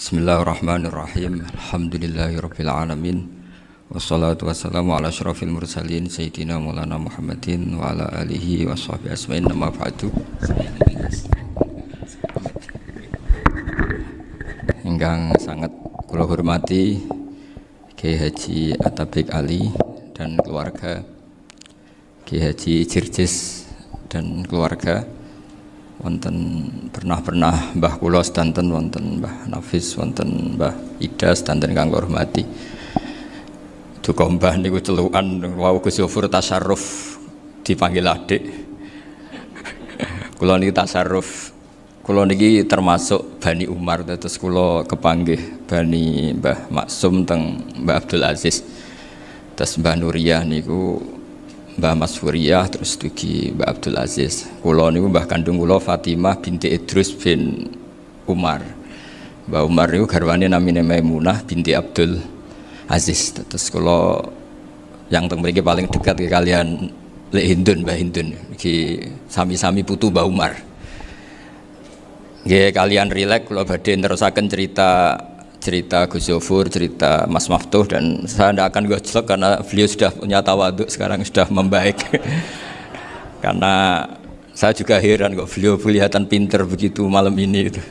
Bismillahirrahmanirrahim. Alhamdulillahirabbil alamin. Wassalatu wassalamu ala asyrafil mursalin sayyidina Maulana Muhammadin wa ala alihi washabbihi asma'in amma ba'du. Ingkang sangat kula hormati Kiai Haji Atabik Ali dan keluarga, Kiai Haji Jirjis dan keluarga, wonten pernah Mbah kula sedanten, wonten Mbah Nafis, wonten Mbah Ida sedanten kang hormati. Duka Mbah niku celukan wau Gus Yofur tasarruf dipanggil adik. Kula niki tasarruf. Kula niki termasuk Bani Umar, terus kula kepanggih Bani Mbah Maksum teng Mbah Abdul Aziz. Terus Mbah Nuriyah niku Mbah Mas Furiyah, terus dugi Mbah Abdul Aziz. Kula niku mbah kandung kula Fatimah binti Idrus bin Umar. Mbah Umar niku garwane namine Maimunah binti Abdul Aziz. Terus kula yang teng mriki paling dekat kalian Lek Hindun, Mbah Hindun iki sami-sami putu Mbah Umar. Nggih kalian rileks kula badhe nerusaken cerita Gus Yofur, cerita Mas Maftuh, dan saya tidak akan gojlok karena beliau sudah punya tawaduk, sekarang sudah membaik. Karena saya juga heran kok beliau kelihatan pinter begitu malam ini itu.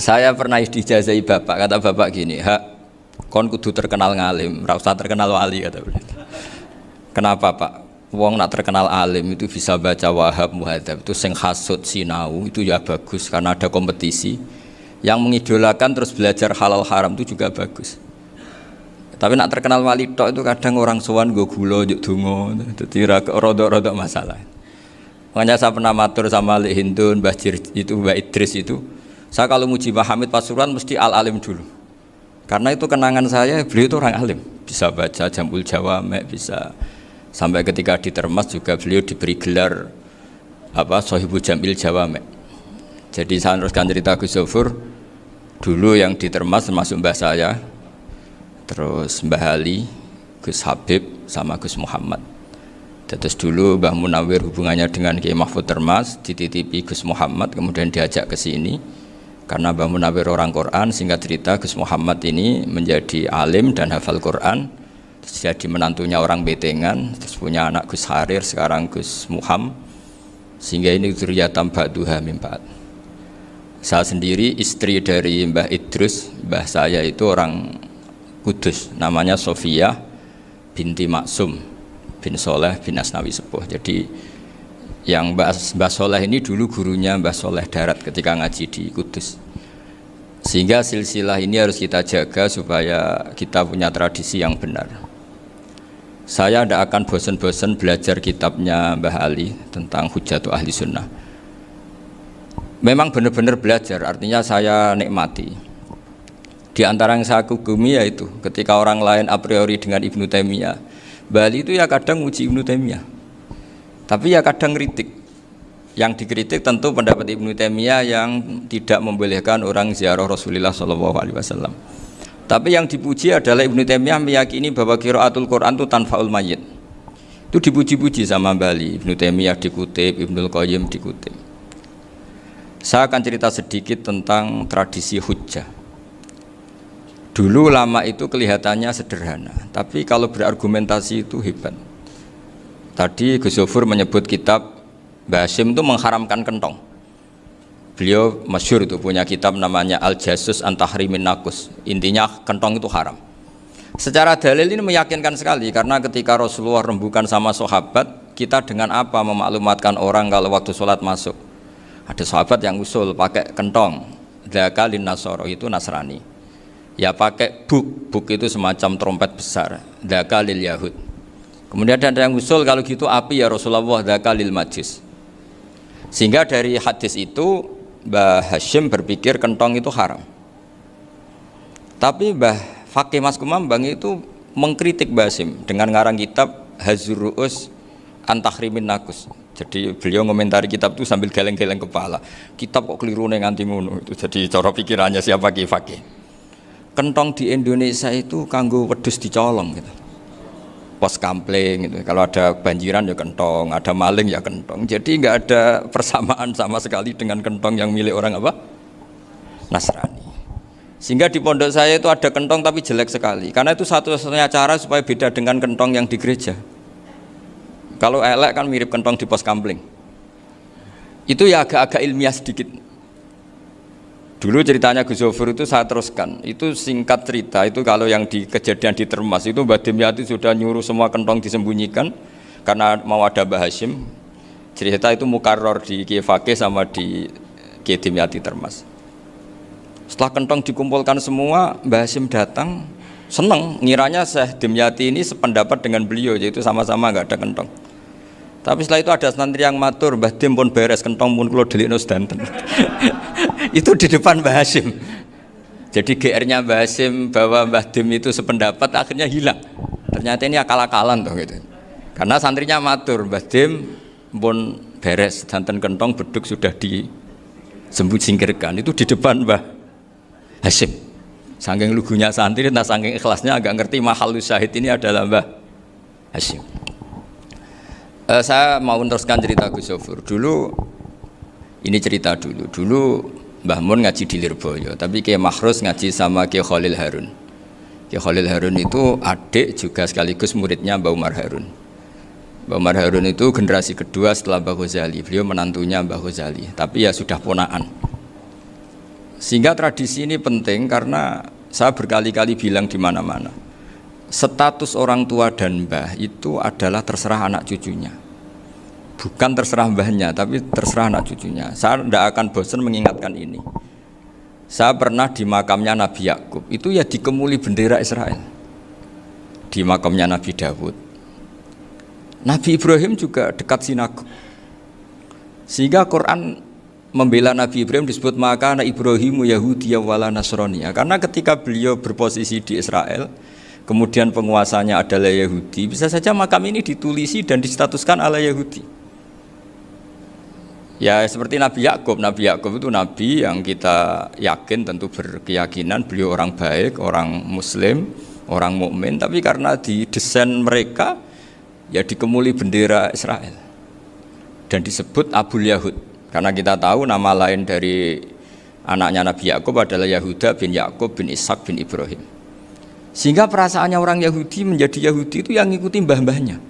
Saya pernah dijazahi bapak, kata bapak gini, "Hak, kon kudu terkenal ngalim, ora usah terkenal wali," kata beliau. Kenapa Pak? Wong nak terkenal alim itu bisa baca Wahab Muhadzab, itu sing hasud sinau itu ya bagus karena ada kompetisi. Yang mengidolakan terus belajar halal haram itu juga bagus. Tapi nak terkenal wali tok itu kadang orang sowan nggo gula njuk donga, dadi rodok-rodok masalah. Makanya saya pernah matur sama Lek Hindun, Mbah itu Mbah Idris itu, saya kalau muji Mbah Hamid Pasuruan mesti al-alim dulu. Karena itu kenangan saya, beliau itu orang alim, bisa baca Jamul Jawamek, bisa sampai ketika di Termas juga beliau diberi gelar Shahibul Jamil Jawamek. Jadi saya teruskan cerita Gus Yofur. Dulu yang di Termas termasuk mbah saya, terus Mbah Ali, Gus Habib, sama Gus Muhammad. Terus dulu Mbah Munawir hubungannya dengan Kiai Mahfud Termas, dititipi Gus Muhammad, kemudian diajak ke sini. Karena Mbah Munawir orang Quran, singkat cerita Gus Muhammad ini menjadi alim dan hafal Quran. Terus jadi menantunya orang Betengan, terus punya anak Gus Harir, sekarang Gus Muham. Sehingga ini dzurriyyatan ba'duha min ba'd. Saya sendiri istri dari Mbah Idrus, mbah saya itu orang Kudus, namanya Sofia binti Maksum bin Soleh bin Asnawi Sepuh. Jadi yang Mbah Soleh ini dulu gurunya Mbah Soleh Darat ketika ngaji di Kudus. Sehingga silsilah ini harus kita jaga supaya kita punya tradisi yang benar. Saya tidak akan bosan-bosan belajar kitabnya Mbah Ali tentang Hujjatu Ahli Sunnah. Memang benar-benar belajar, artinya saya nikmati. Di antara yang saya kagumi yaitu ketika orang lain a priori dengan Ibnu Taimiyah, Bali itu ya kadang uji Ibnu Taimiyah, tapi ya kadang kritik. Yang dikritik tentu pendapat Ibnu Taimiyah yang tidak membolehkan orang ziarah Rasulullah SAW. Tapi yang dipuji adalah Ibnu Taimiyah meyakini bahwa qiraatul Quran itu tanfaul mayyit. Itu dipuji-puji sama Bali. Ibnu Taimiyah dikutip, Ibnul Qayyim dikutip. Saya akan cerita sedikit tentang tradisi hujjah. Dulu lama itu kelihatannya sederhana, tapi kalau berargumentasi itu hebat. Tadi Gus Yofur menyebut kitab Mbah Hasyim itu mengharamkan kentong. Beliau masyhur itu punya kitab namanya Al-Jasus an Tahrimin Nakus. Intinya kentong itu haram. Secara dalil ini meyakinkan sekali, karena ketika Rasulullah rembukan sama sahabat, kita dengan apa memaklumatkan orang kalau waktu sholat masuk? Ada sahabat yang usul pakai kentong, dzakalin nasoro itu Nasrani. Ya pakai buk itu semacam trompet besar, dzakalil Yahud. Kemudian ada yang usul kalau gitu api ya Rasulullah, dzakalil Majus. Sehingga dari hadis itu Mbah Hasyim berpikir kentong itu haram. Tapi Mbah Fakih Mas Kumambang itu mengkritik Mbah Hasyim dengan ngarang kitab Hazur Ru'us an Tahrimin Nakus. Jadi beliau ngomentari kitab itu sambil geleng-geleng kepala. Kitab kok keliru nganti ngono itu. Jadi cara pikirannya siapa Ki Fakih. Kentong di Indonesia itu kanggo wedhus dicolong gitu. Pos kampling gitu. Kalau ada banjiran ya kentong, ada maling ya kentong. Jadi nggak ada persamaan sama sekali dengan kentong yang milik orang apa? Nasrani. Sehingga di pondok saya itu ada kentong tapi jelek sekali. Karena itu satu-satunya cara supaya beda dengan kentong yang di gereja. Kalau elek kan mirip kentong di pos kampling. Itu ya agak-agak ilmiah sedikit. Dulu ceritanya Gus Zofur itu saya teruskan. Itu singkat cerita, itu kalau yang di kejadian di Termas itu Mbah Dimyati sudah nyuruh semua kentong disembunyikan karena mau ada Mbah Hashim. Cerita itu mukarror di Kiai Fakih sama di Kiai Dimyati Termas. Setelah kentong dikumpulkan semua, Mbah Hashim datang, seneng, ngiranya Syekh Dimyati ini sependapat dengan beliau, yaitu sama-sama nggak ada kentong. Tapi setelah itu ada santri yang matur, Mbah Dim pun beres kentong pun kula delikno sedanten. Itu di depan Mbah Hashim. Jadi GR-nya Mbah Hashim bahwa Mbah Dim itu sependapat akhirnya hilang. Ternyata ini akal-akalan toh gitu. Karena santrinya matur, Mbah Dim pun beres sedanten kentong beduk sudah disingkirkan. Itu di depan Mbah Hashim. Saking lugunya santri, nah saking ikhlasnya agak ngerti mahalus syahid ini adalah Mbah Hashim. Saya mau meneruskan cerita Gus Zofur. Dulu Mbah Mun ngaji di Lirboyo, tapi Kiai Makhrus ngaji sama Kiai Khalil Harun. Kiai Khalil Harun itu adik juga sekaligus muridnya Mbah Umar Harun. Mbah Umar Harun itu generasi kedua setelah Mbah Ghazali. Beliau menantunya Mbah Ghazali, tapi ya sudah ponaan. Sehingga tradisi ini penting karena saya berkali-kali bilang di mana-mana. Status orang tua dan mbah itu adalah terserah anak cucunya. Bukan terserah mbahnya, tapi terserah anak cucunya. Saya tidak akan bosan mengingatkan ini. Saya pernah di makamnya Nabi Yakub, itu ya dikemuli bendera Israel. Di makamnya Nabi Dawud. Nabi Ibrahim juga dekat sinagog. Sehingga Quran membela Nabi Ibrahim disebut maka anak Ibrahimu Yahudiyya wala Nasraniyya. Karena ketika beliau berposisi di Israel, kemudian penguasanya adalah Yahudi, bisa saja makam ini ditulisi dan distatuskan ala Yahudi. Ya seperti Nabi Yakub. Nabi Yakub itu nabi yang kita yakin tentu berkeyakinan beliau orang baik, orang muslim, orang mukmin, tapi karena di desain mereka ya dikemuli bendera Israel dan disebut Abul Yahud. Karena kita tahu nama lain dari anaknya Nabi Yakub adalah Yahuda bin Yakub bin Ishak bin Ibrahim. Sehingga perasaannya orang Yahudi menjadi Yahudi itu yang ngikuti mbah-mbahnya.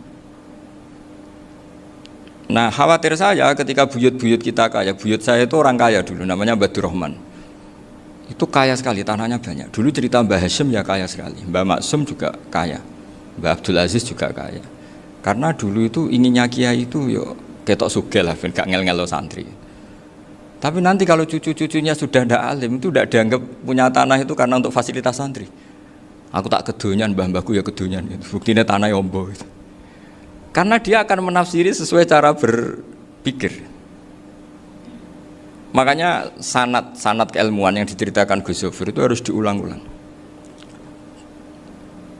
Nah khawatir saya ketika buyut-buyut kita kaya, buyut saya itu orang kaya dulu, namanya Badur Rahman. Itu kaya sekali, tanahnya banyak. Dulu cerita Mbah Hashim ya kaya sekali, Mbah Maksum juga kaya, Mbah Abdul Aziz juga kaya. Karena dulu itu inginnya kiai itu yo ketok sugih lah, gak ngel-ngelo santri. Tapi nanti kalau cucu-cucunya sudah ndak alim, itu tidak dianggap punya tanah itu karena untuk fasilitas santri. Aku tak kedonyan, mbah-mbahku ya kedonyan. Buktinya tanah yombo. Gitu. Karena dia akan menafsiri sesuai cara berpikir. Makanya sanad keilmuan yang diceritakan Gus Zofur itu harus diulang-ulang.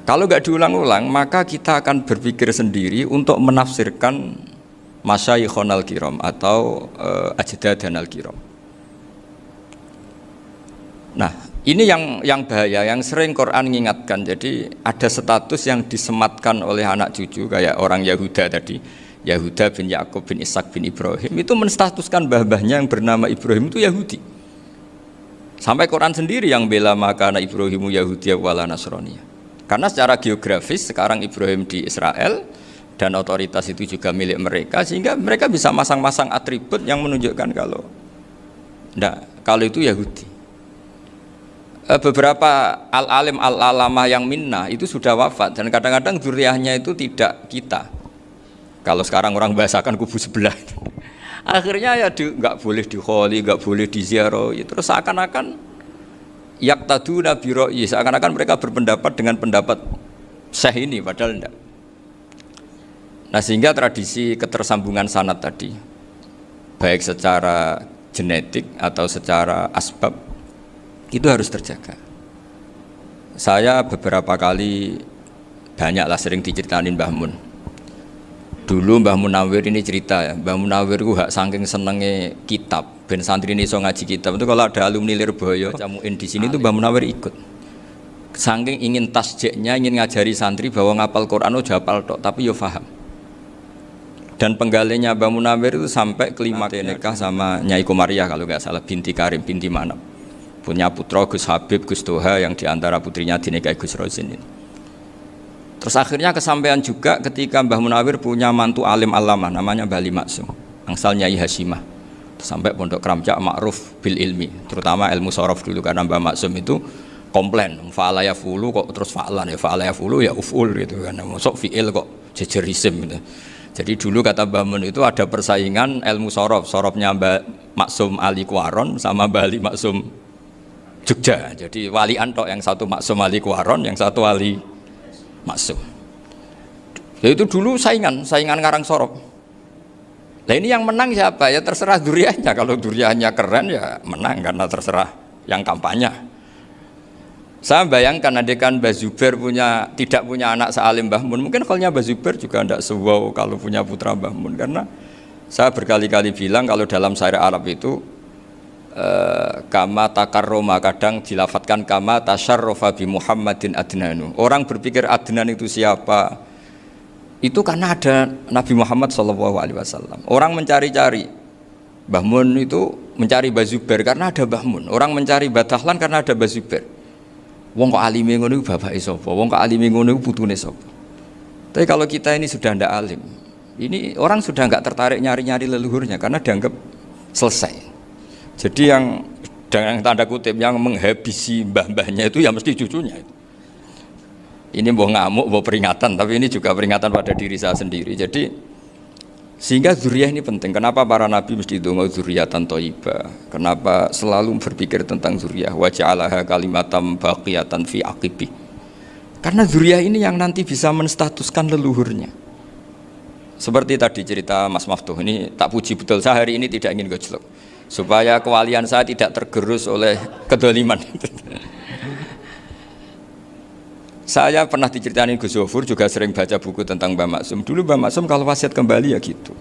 Kalau nggak diulang-ulang, maka kita akan berpikir sendiri untuk menafsirkan Masyayikhon al-Kiram atau Ajdadan al-Kiram. Nah, ini yang bahaya, yang sering Quran mengingatkan. Jadi ada status yang disematkan oleh anak cucu kayak orang Yahuda tadi, Yahuda bin Yakub bin Ishak bin Ibrahim, itu menstatuskan mbah-mbahnya yang bernama Ibrahim itu Yahudi. Sampai Quran sendiri yang bela maka anak Ibrahimu Yahudiyya wala Nasraniyya. Karena secara geografis sekarang Ibrahim di Israel dan otoritas itu juga milik mereka, sehingga mereka bisa masang-masang atribut yang menunjukkan kalau itu Yahudi. Beberapa al-alim al-alamah yang minnah itu sudah wafat dan kadang-kadang dzurriahnya itu tidak kita. Kalau sekarang orang bahasakan kubu sebelah. Akhirnya ya nggak boleh dikholi, nggak boleh diziarah. Terus seakan-akan yaqtaduna bi ra'yi, seakan-akan mereka berpendapat dengan pendapat syekh ini, padahal enggak. Nah sehingga tradisi ketersambungan sanad tadi, baik secara genetik atau secara asbab, itu harus terjaga. Saya beberapa kali banyaklah sering diceritain Mbah Mun. Dulu Mbah Munawir ini cerita ya, Mbah Munawir itu saking senenge kitab, ben santri ini so ngaji kitab. Itu kalau ada alumni Lirboyo, jamuin di sini itu Mbah Munawir ikut. Saking ingin tasjiknya, ingin ngajari santri bahwa ngapal Quran itu hafal tok, tapi yo paham. Dan penggalinya Mbah Munawir itu sampai kelima nikah sama Nyai Komariah kalau nggak salah, binti Karim, binti Manap, punya putra Gus Habib, Gus Toha yang diantara putrinya dinikahi Gus Rosin ini. Terus akhirnya kesampaian juga ketika Mbah Munawir punya mantu alim alama namanya Mbah Ali Maksum, angsal Nyai Hasyimah. Sampai Pondok Kramjak ma'ruf bil ilmi, terutama ilmu sorof dulu karena Mbah Maksum itu komplain, fa'ala yafulu kok terus fa'alan ya, fa'ala yafulu ya uf'ul gitu kan, masuk fi'il kok jejer isim gitu. Jadi dulu kata Mbah Mun itu ada persaingan ilmu sorofnya Mbah Maksum Ali Kuaron sama Mbah Ali Maksum Jogja. Jadi walian tok, yang satu Maksum Ali Kuaron, yang satu Ali Maksum. Ya itu dulu saingan ngarang sorof. Nah ini yang menang siapa? Ya terserah duriannya. Kalau duriannya keren ya menang karena terserah yang kampanye. Saya bayangkan adekan Mbah Zubair tidak punya anak sealim Mbah Mun, mungkin kalau Mbah Zubair juga tidak sewow kalau punya putra Mbah Mun, karena saya berkali-kali bilang kalau dalam syair Arab itu kama takarroma, kadang dilafatkan kama tasyarrofa bi Muhammadin adnanu. Orang berpikir Adnan itu siapa? Itu karena ada Nabi Muhammad SAW. Orang mencari-cari Mbah Mun itu mencari Mbah Zubair karena ada Mbah Mun. Orang mencari Mbah Dahlan karena ada Mbah Zubair. Wong kok alime ngono iku bapake sapa? Wong kok alime ngono iku putune sapa? Tapi kalau kita ini sudah ndak alim, ini orang sudah nggak tertarik nyari-nyari leluhurnya karena dianggap selesai. Jadi yang dengan tanda kutip yang menghabisi mbah-mbahnya itu ya mesti cucunya. Ini mau ngamuk, mau peringatan, tapi ini juga peringatan pada diri saya sendiri. Jadi sehingga zuriyah ini penting. Kenapa para nabi mesti donga zuriyatan thayyibah? Kenapa selalu berpikir tentang zuriyah? Wa ja'alaha kalimatam baqiyatan fi aqibi. Karena zuriyah ini yang nanti bisa menstatuskan leluhurnya. Seperti tadi cerita Mas Maftuh, ini tak puji betul, saya hari ini tidak ingin gojlok supaya kewalian saya tidak tergerus oleh kedoliman. Saya pernah diceritain Gus Zofur, juga sering baca buku tentang Mbah Maksum. Dulu Mbah Maksum kalau wasiat kembali ya gitu,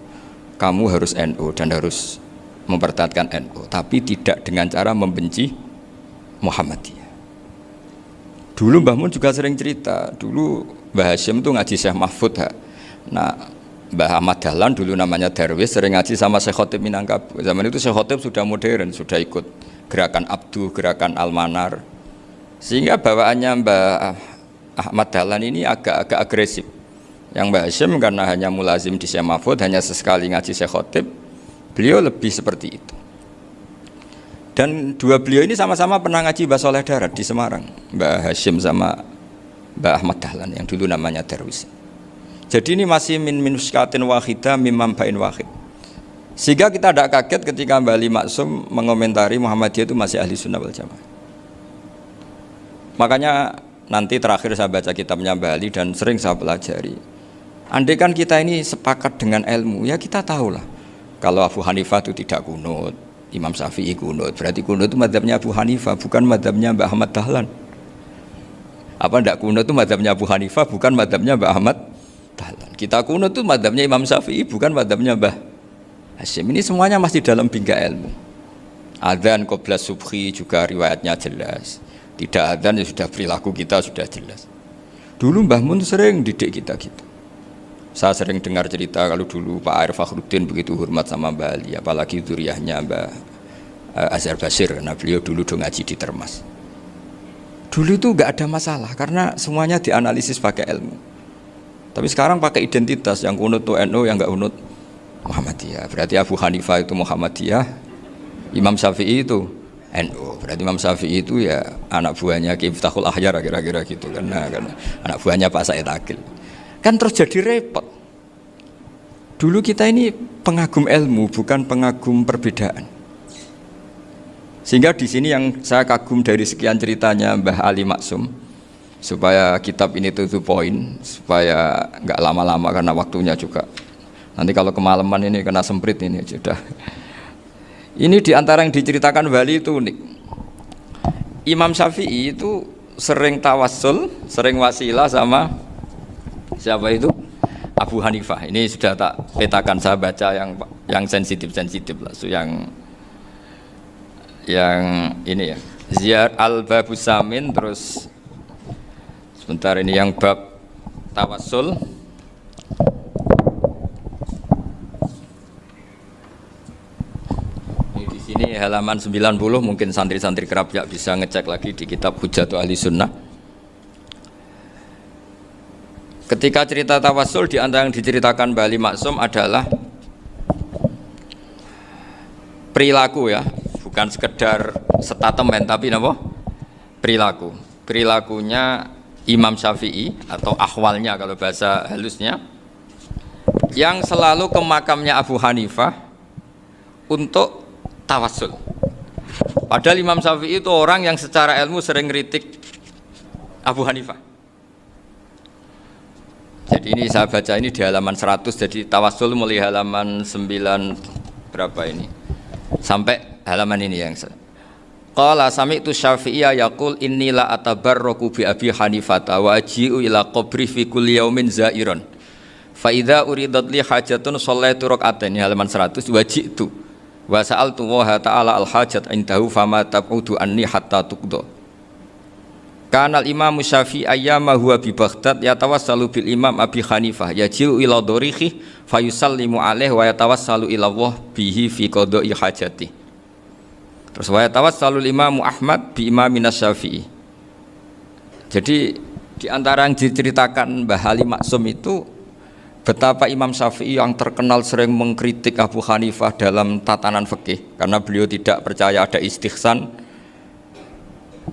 kamu harus NU dan harus mempertahankan NU, tapi tidak dengan cara membenci Muhammadiyah. Dulu Mbah Mun juga sering cerita, dulu Mbah Hashim tuh ngaji Syekh Mahfud. Nah, Mbah Ahmad Dahlan dulu namanya Darwis sering ngaji sama Syekh Khotib Minangkabau. Zaman itu Syekh Khotib sudah modern, sudah ikut gerakan Abdu, gerakan Almanar. Sehingga bawaannya Mbah Ahmad Dahlan ini agak agresif. Yang Mbah Hashim karena hanya mulazim di Syekh Mahfud, hanya sesekali ngaji Syekh Khotib, beliau lebih seperti itu. Dan dua beliau ini sama-sama pernah ngaji Mbah Soleh Darat di Semarang, Mbah Hashim sama Mbah Ahmad Dahlan yang dulu namanya Darwis. Jadi ini masih min minuskatin wahidah mimam bain wahid. Sehingga kita tidak kaget ketika Mbah Ali Maksum mengomentari Muhammadiyah itu masih ahli sunnah wal jamaah. Makanya nanti terakhir saya baca kitabnya Mbah Ali dan sering saya pelajari. Andai kan kita ini sepakat dengan ilmu, ya kita tahulah. Kalau Abu Hanifah itu tidak kunut, Imam Syafi'i kunut, berarti kunut itu mazhabnya Abu Hanifah, bukan mazhabnya Mbah Ahmad Dahlan. Apa tidak kunut itu mazhabnya Abu Hanifah, bukan mazhabnya Mbah Ahmad Dahlan. Kita kunut itu mazhabnya Imam Syafi'i, bukan mazhabnya Mbah Hashim. Ini semuanya masih dalam bingkai ilmu. Adzan qabla subhi juga riwayatnya jelas. Tidak adzan ya sudah, perilaku kita sudah jelas. Dulu Mbah Mun sering didik kita gitu. Saya sering dengar cerita kalau dulu Pak Arif Fakhruddin begitu hormat sama Mbah Ali, apalagi zuriyahnya Mbah Azhar Basir, karena beliau dulu ngaji di Termas. Dulu itu nggak ada masalah karena semuanya dianalisis pakai ilmu. Tapi sekarang pakai identitas, yang kunut itu NU, yang nggak kunut Muhammadiyah. Berarti Abu Hanifah itu Muhammadiyah, Imam Syafi'i itu NU. Berarti Imam Syafi'i itu ya anak buahnya Ki Miftahul Ahyar kira-kira gitu kan, karena anak buahnya Pak Said Akil. Kan terus jadi repot. Dulu kita ini pengagum ilmu, bukan pengagum perbedaan. Sehingga di sini yang saya kagum dari sekian ceritanya Mbah Ali Maksum, supaya kitab ini to point, supaya nggak lama-lama karena waktunya juga. Nanti kalau kemalaman ini kena semprit ini sudah. Ini diantara yang diceritakan Bali itu unik. Imam Syafi'i itu sering tawassul, sering wasilah sama siapa itu? Abu Hanifah. Ini sudah tak petakan, saya baca yang sensitif lah, so yang ini ya. Ziyar al-Babus Samin, terus sebentar ini yang bab tawassul. Ini halaman 90, mungkin santri-santri Kerapjak bisa ngecek lagi di kitab Hujjatu Ahli Sunnah. Ketika cerita tawassul, di antara yang diceritakan Mbah Ali Maksum adalah perilaku ya, bukan sekedar statement tapi apa? Perilaku. Perilakunya Imam Syafi'i atau ahwalnya kalau bahasa halusnya, yang selalu ke makamnya Abu Hanifah untuk tawassul. Padahal Imam Syafi'i itu orang yang secara ilmu sering ngeritik Abu Hanifah. Jadi ini saya baca ini di halaman 100, jadi tawassul mulai halaman 9 berapa ini sampai halaman ini yang qala sami'tu Syafi'iyya yaqul inni la atabarraku bi Abi Hanifah wa aji'u ila qabri fi kulli yaumin za'iran fa idza uridat li hajatun shallaitu rak'atain, halaman 100, waji'tu wa sa'altu wa ta'ala al hajat indahu fama tab'udu anni hatta tuqda. Kanal Imam Syafi'i ayyama huwa bi Baghdad yatawassalu bil Imam Abi Hanifah yaji'u ila dorihi fayusallimu alaihi wa yatawassalu ila Allah bihi fi qada'i hajati. Terus wa yatawassalu Imam Ahmad bi Imamin Syafi'i. Jadi di antara yang diceritakan Mbah Ali Maksum itu betapa Imam Syafi'i yang terkenal sering mengkritik Abu Hanifah dalam tatanan fikih karena beliau tidak percaya ada istihsan.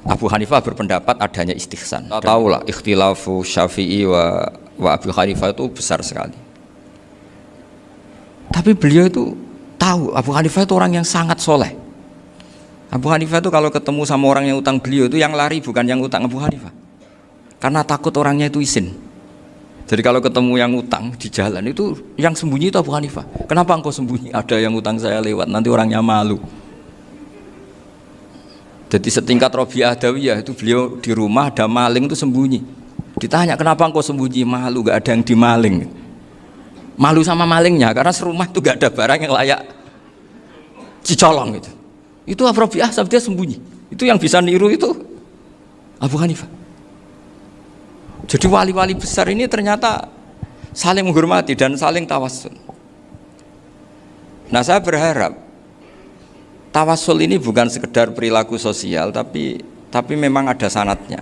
Abu Hanifah berpendapat adanya istihsan. Kita tahu lah ikhtilafu Syafi'i wa Abu Hanifah itu besar sekali. Tapi beliau itu tahu Abu Hanifah itu orang yang sangat soleh. Abu Hanifah itu kalau ketemu sama orang yang utang beliau itu yang lari bukan yang utang Abu Hanifah, karena takut orangnya itu izin. Jadi kalau ketemu yang utang di jalan itu yang sembunyi itu Abu Hanifah. Kenapa engkau sembunyi? Ada yang utang saya lewat, nanti orangnya malu. Jadi setingkat Robi'ah Adawiyah itu beliau di rumah ada maling itu sembunyi. Ditanya kenapa engkau sembunyi? Malu, gak ada yang dimaling. Malu sama malingnya karena serumah itu gak ada barang yang layak dicolong gitu. Itu Robi'ah dia sembunyi. Itu yang bisa niru itu Abu Hanifah. Jadi wali-wali besar ini ternyata saling menghormati dan saling tawassul. Nah saya berharap tawassul ini bukan sekedar perilaku sosial, tapi memang ada sanatnya.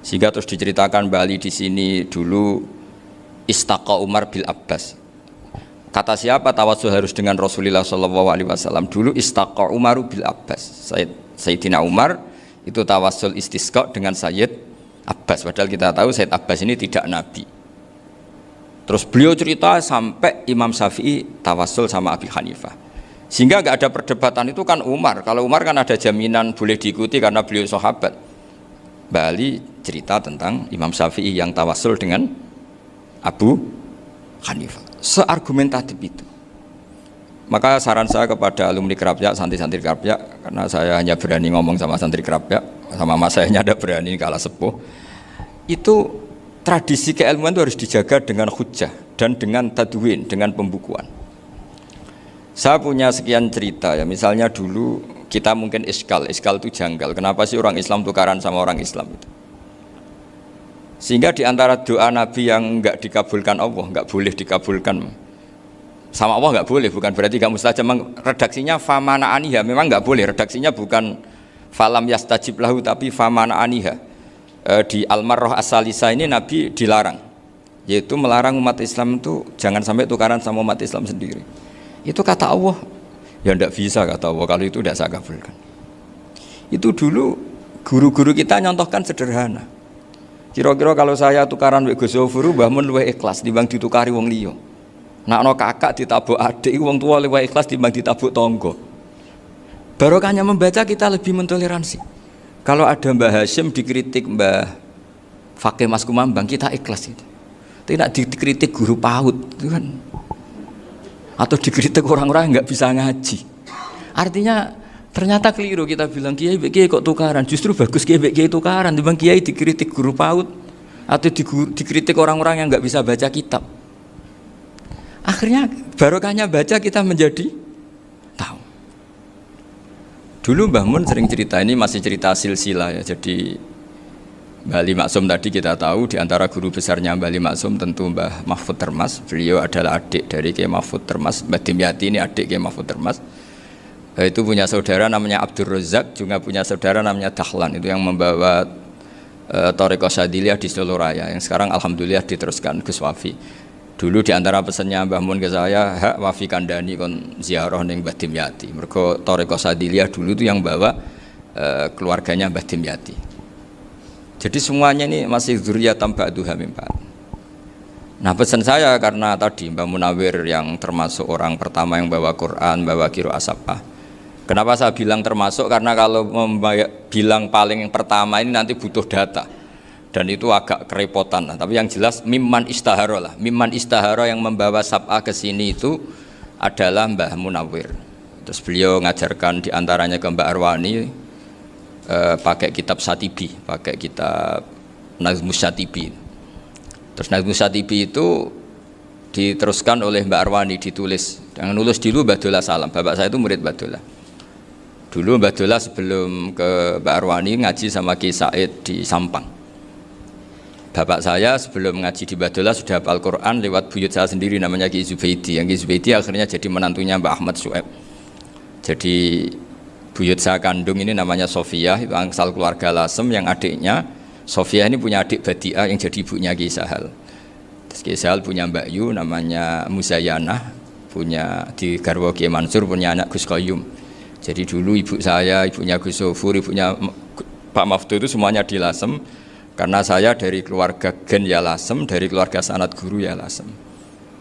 Sehingga terus diceritakan Bali di sini dulu istaqa Umar bil Abbas. Kata siapa tawassul harus dengan Rasulullah SAW? Dulu istaqa Umar bil Abbas. Sayyidina Umar itu tawassul istisqa dengan Sayyid Abbas. Padahal kita tahu Sayyid Abbas ini tidak nabi. Terus beliau cerita sampai Imam Syafi'i tawassul sama Abi Hanifah. Sehingga nggak ada perdebatan itu kan Umar. Kalau Umar kan ada jaminan boleh diikuti karena beliau sahabat. Bali cerita tentang Imam Syafi'i yang tawassul dengan Abu Hanifah. Seargumentatif itu. Maka saran saya kepada alumni Kerapjak, santri-santri Kerapjak, karena saya hanya berani ngomong sama santri Kerapjak, sama mas saya ada berani kalah sepuh. Itu tradisi keilmuan itu harus dijaga dengan hujjah dan dengan tadwin, dengan pembukuan. Saya punya sekian cerita ya, misalnya dulu kita mungkin iskal itu janggal. Kenapa sih orang Islam tukaran sama orang Islam itu? Sehingga di antara doa Nabi yang enggak dikabulkan Allah, enggak boleh dikabulkan sama Allah, enggak boleh, bukan berarti enggak mustajab. Redaksinya famana aniha, memang enggak boleh. Redaksinya bukan falam yastajib lahu tapi famana aniha. Di Al-Marrah As-Salisa ini Nabi dilarang, yaitu melarang umat Islam itu jangan sampai tukaran sama umat Islam sendiri. Itu kata Allah, ya tidak bisa kata Allah, kalau itu tidak saya kabulkan. Itu dulu guru-guru kita nyontohkan sederhana. Kira-kira kalau saya tukaran wek Gus Zofuru, Mbah Mun luwih ikhlas dibanding ditukari wong liya. Nek ana kakak ditabuk adik, wong tua luwih ikhlas dibanding ditabuk tangga. Barokahnya membaca kita lebih mentoleransi. Kalau ada Mbah Hashim dikritik Mbah Fakih Mas Kumambang, kita ikhlas itu. Tidak dikritik guru PAUD itu kan, atau dikritik orang-orang yang nggak bisa ngaji. Artinya ternyata keliru kita bilang kiai kok tukaran. Justru bagus kiai tukaran dibanding kiai dikritik guru PAUD atau dikritik orang-orang yang nggak bisa baca kitab. Akhirnya barokahnya baca kita menjadi tahu. Dulu Mbah Mun sering cerita, ini masih cerita silsilah ya. Jadi Mbah Ali Maksum tadi kita tahu di antara guru besarnya Mbah Ali Maksum tentu Mbah Mahfud Termas. Beliau adalah adik dari Kiai Mahfud Termas. Mbah Dimyati ini adik Kiai Mahfud Termas. Itu punya saudara namanya Abdul Razak, juga punya saudara namanya Dahlan, itu yang membawa Thariqah Syadziliyah di Solo Raya, yang sekarang alhamdulillah diteruskan Gus Wafi. Dulu diantara pesannya Mbah Mun ke saya, hak Wafi kandani kon ziarah ning Mbah Dimyati. Mergo Thariqah Syadziliyah dulu itu yang bawa keluarganya Mbah Dimyati. Jadi semuanya ini masih dzurriyyatan ba'duha min ba'd. Nah pesan saya karena tadi Mbah Munawir yang termasuk orang pertama yang bawa Quran, bawa qiraah sab'ah. Kenapa saya bilang termasuk? Karena kalau bilang paling yang pertama ini nanti butuh data dan itu agak kerepotan. Tapi yang jelas mimman istahara lah. Mimman istahara yang membawa sab'ah ke sini itu adalah Mbah Munawir. Terus beliau ngajarkan diantaranya ke Mbak Arwani pakai kitab Satibi, pakai kitab Nazmus Satibi. Terus Nazmus Satibi itu diteruskan oleh Mbak Arwani, ditulis. Yang nulis dulu Mbak Dola Salam. Bapak saya itu murid Mbak Dola. Dulu Mbak Dola sebelum ke Mbak Arwani ngaji sama Ki Said di Sampang. Bapak saya sebelum ngaji di Mbak Dola sudah hafal Quran lewat buyut saya sendiri namanya Ki Zubaidi. Yang Ki Zubaidi akhirnya jadi menantunya Mbak Ahmad Su'eb. Jadi buyut saya kandung ini namanya Sofia, itu angsal keluarga Lasem, yang adiknya Sofia ini punya adik Badiah yang jadi ibunya Ki Sahal. Terus Ki Sahal punya Mbak Yu namanya Muzayanah, punya di garwa Ki Mansur punya anak Gus Qayyum. Jadi dulu ibu saya, ibunya Gus Sofur, ibunya Pak Maftu itu semuanya di Lasem. Karena saya dari keluarga Gen ya Lasem, dari keluarga sanad guru ya Lasem.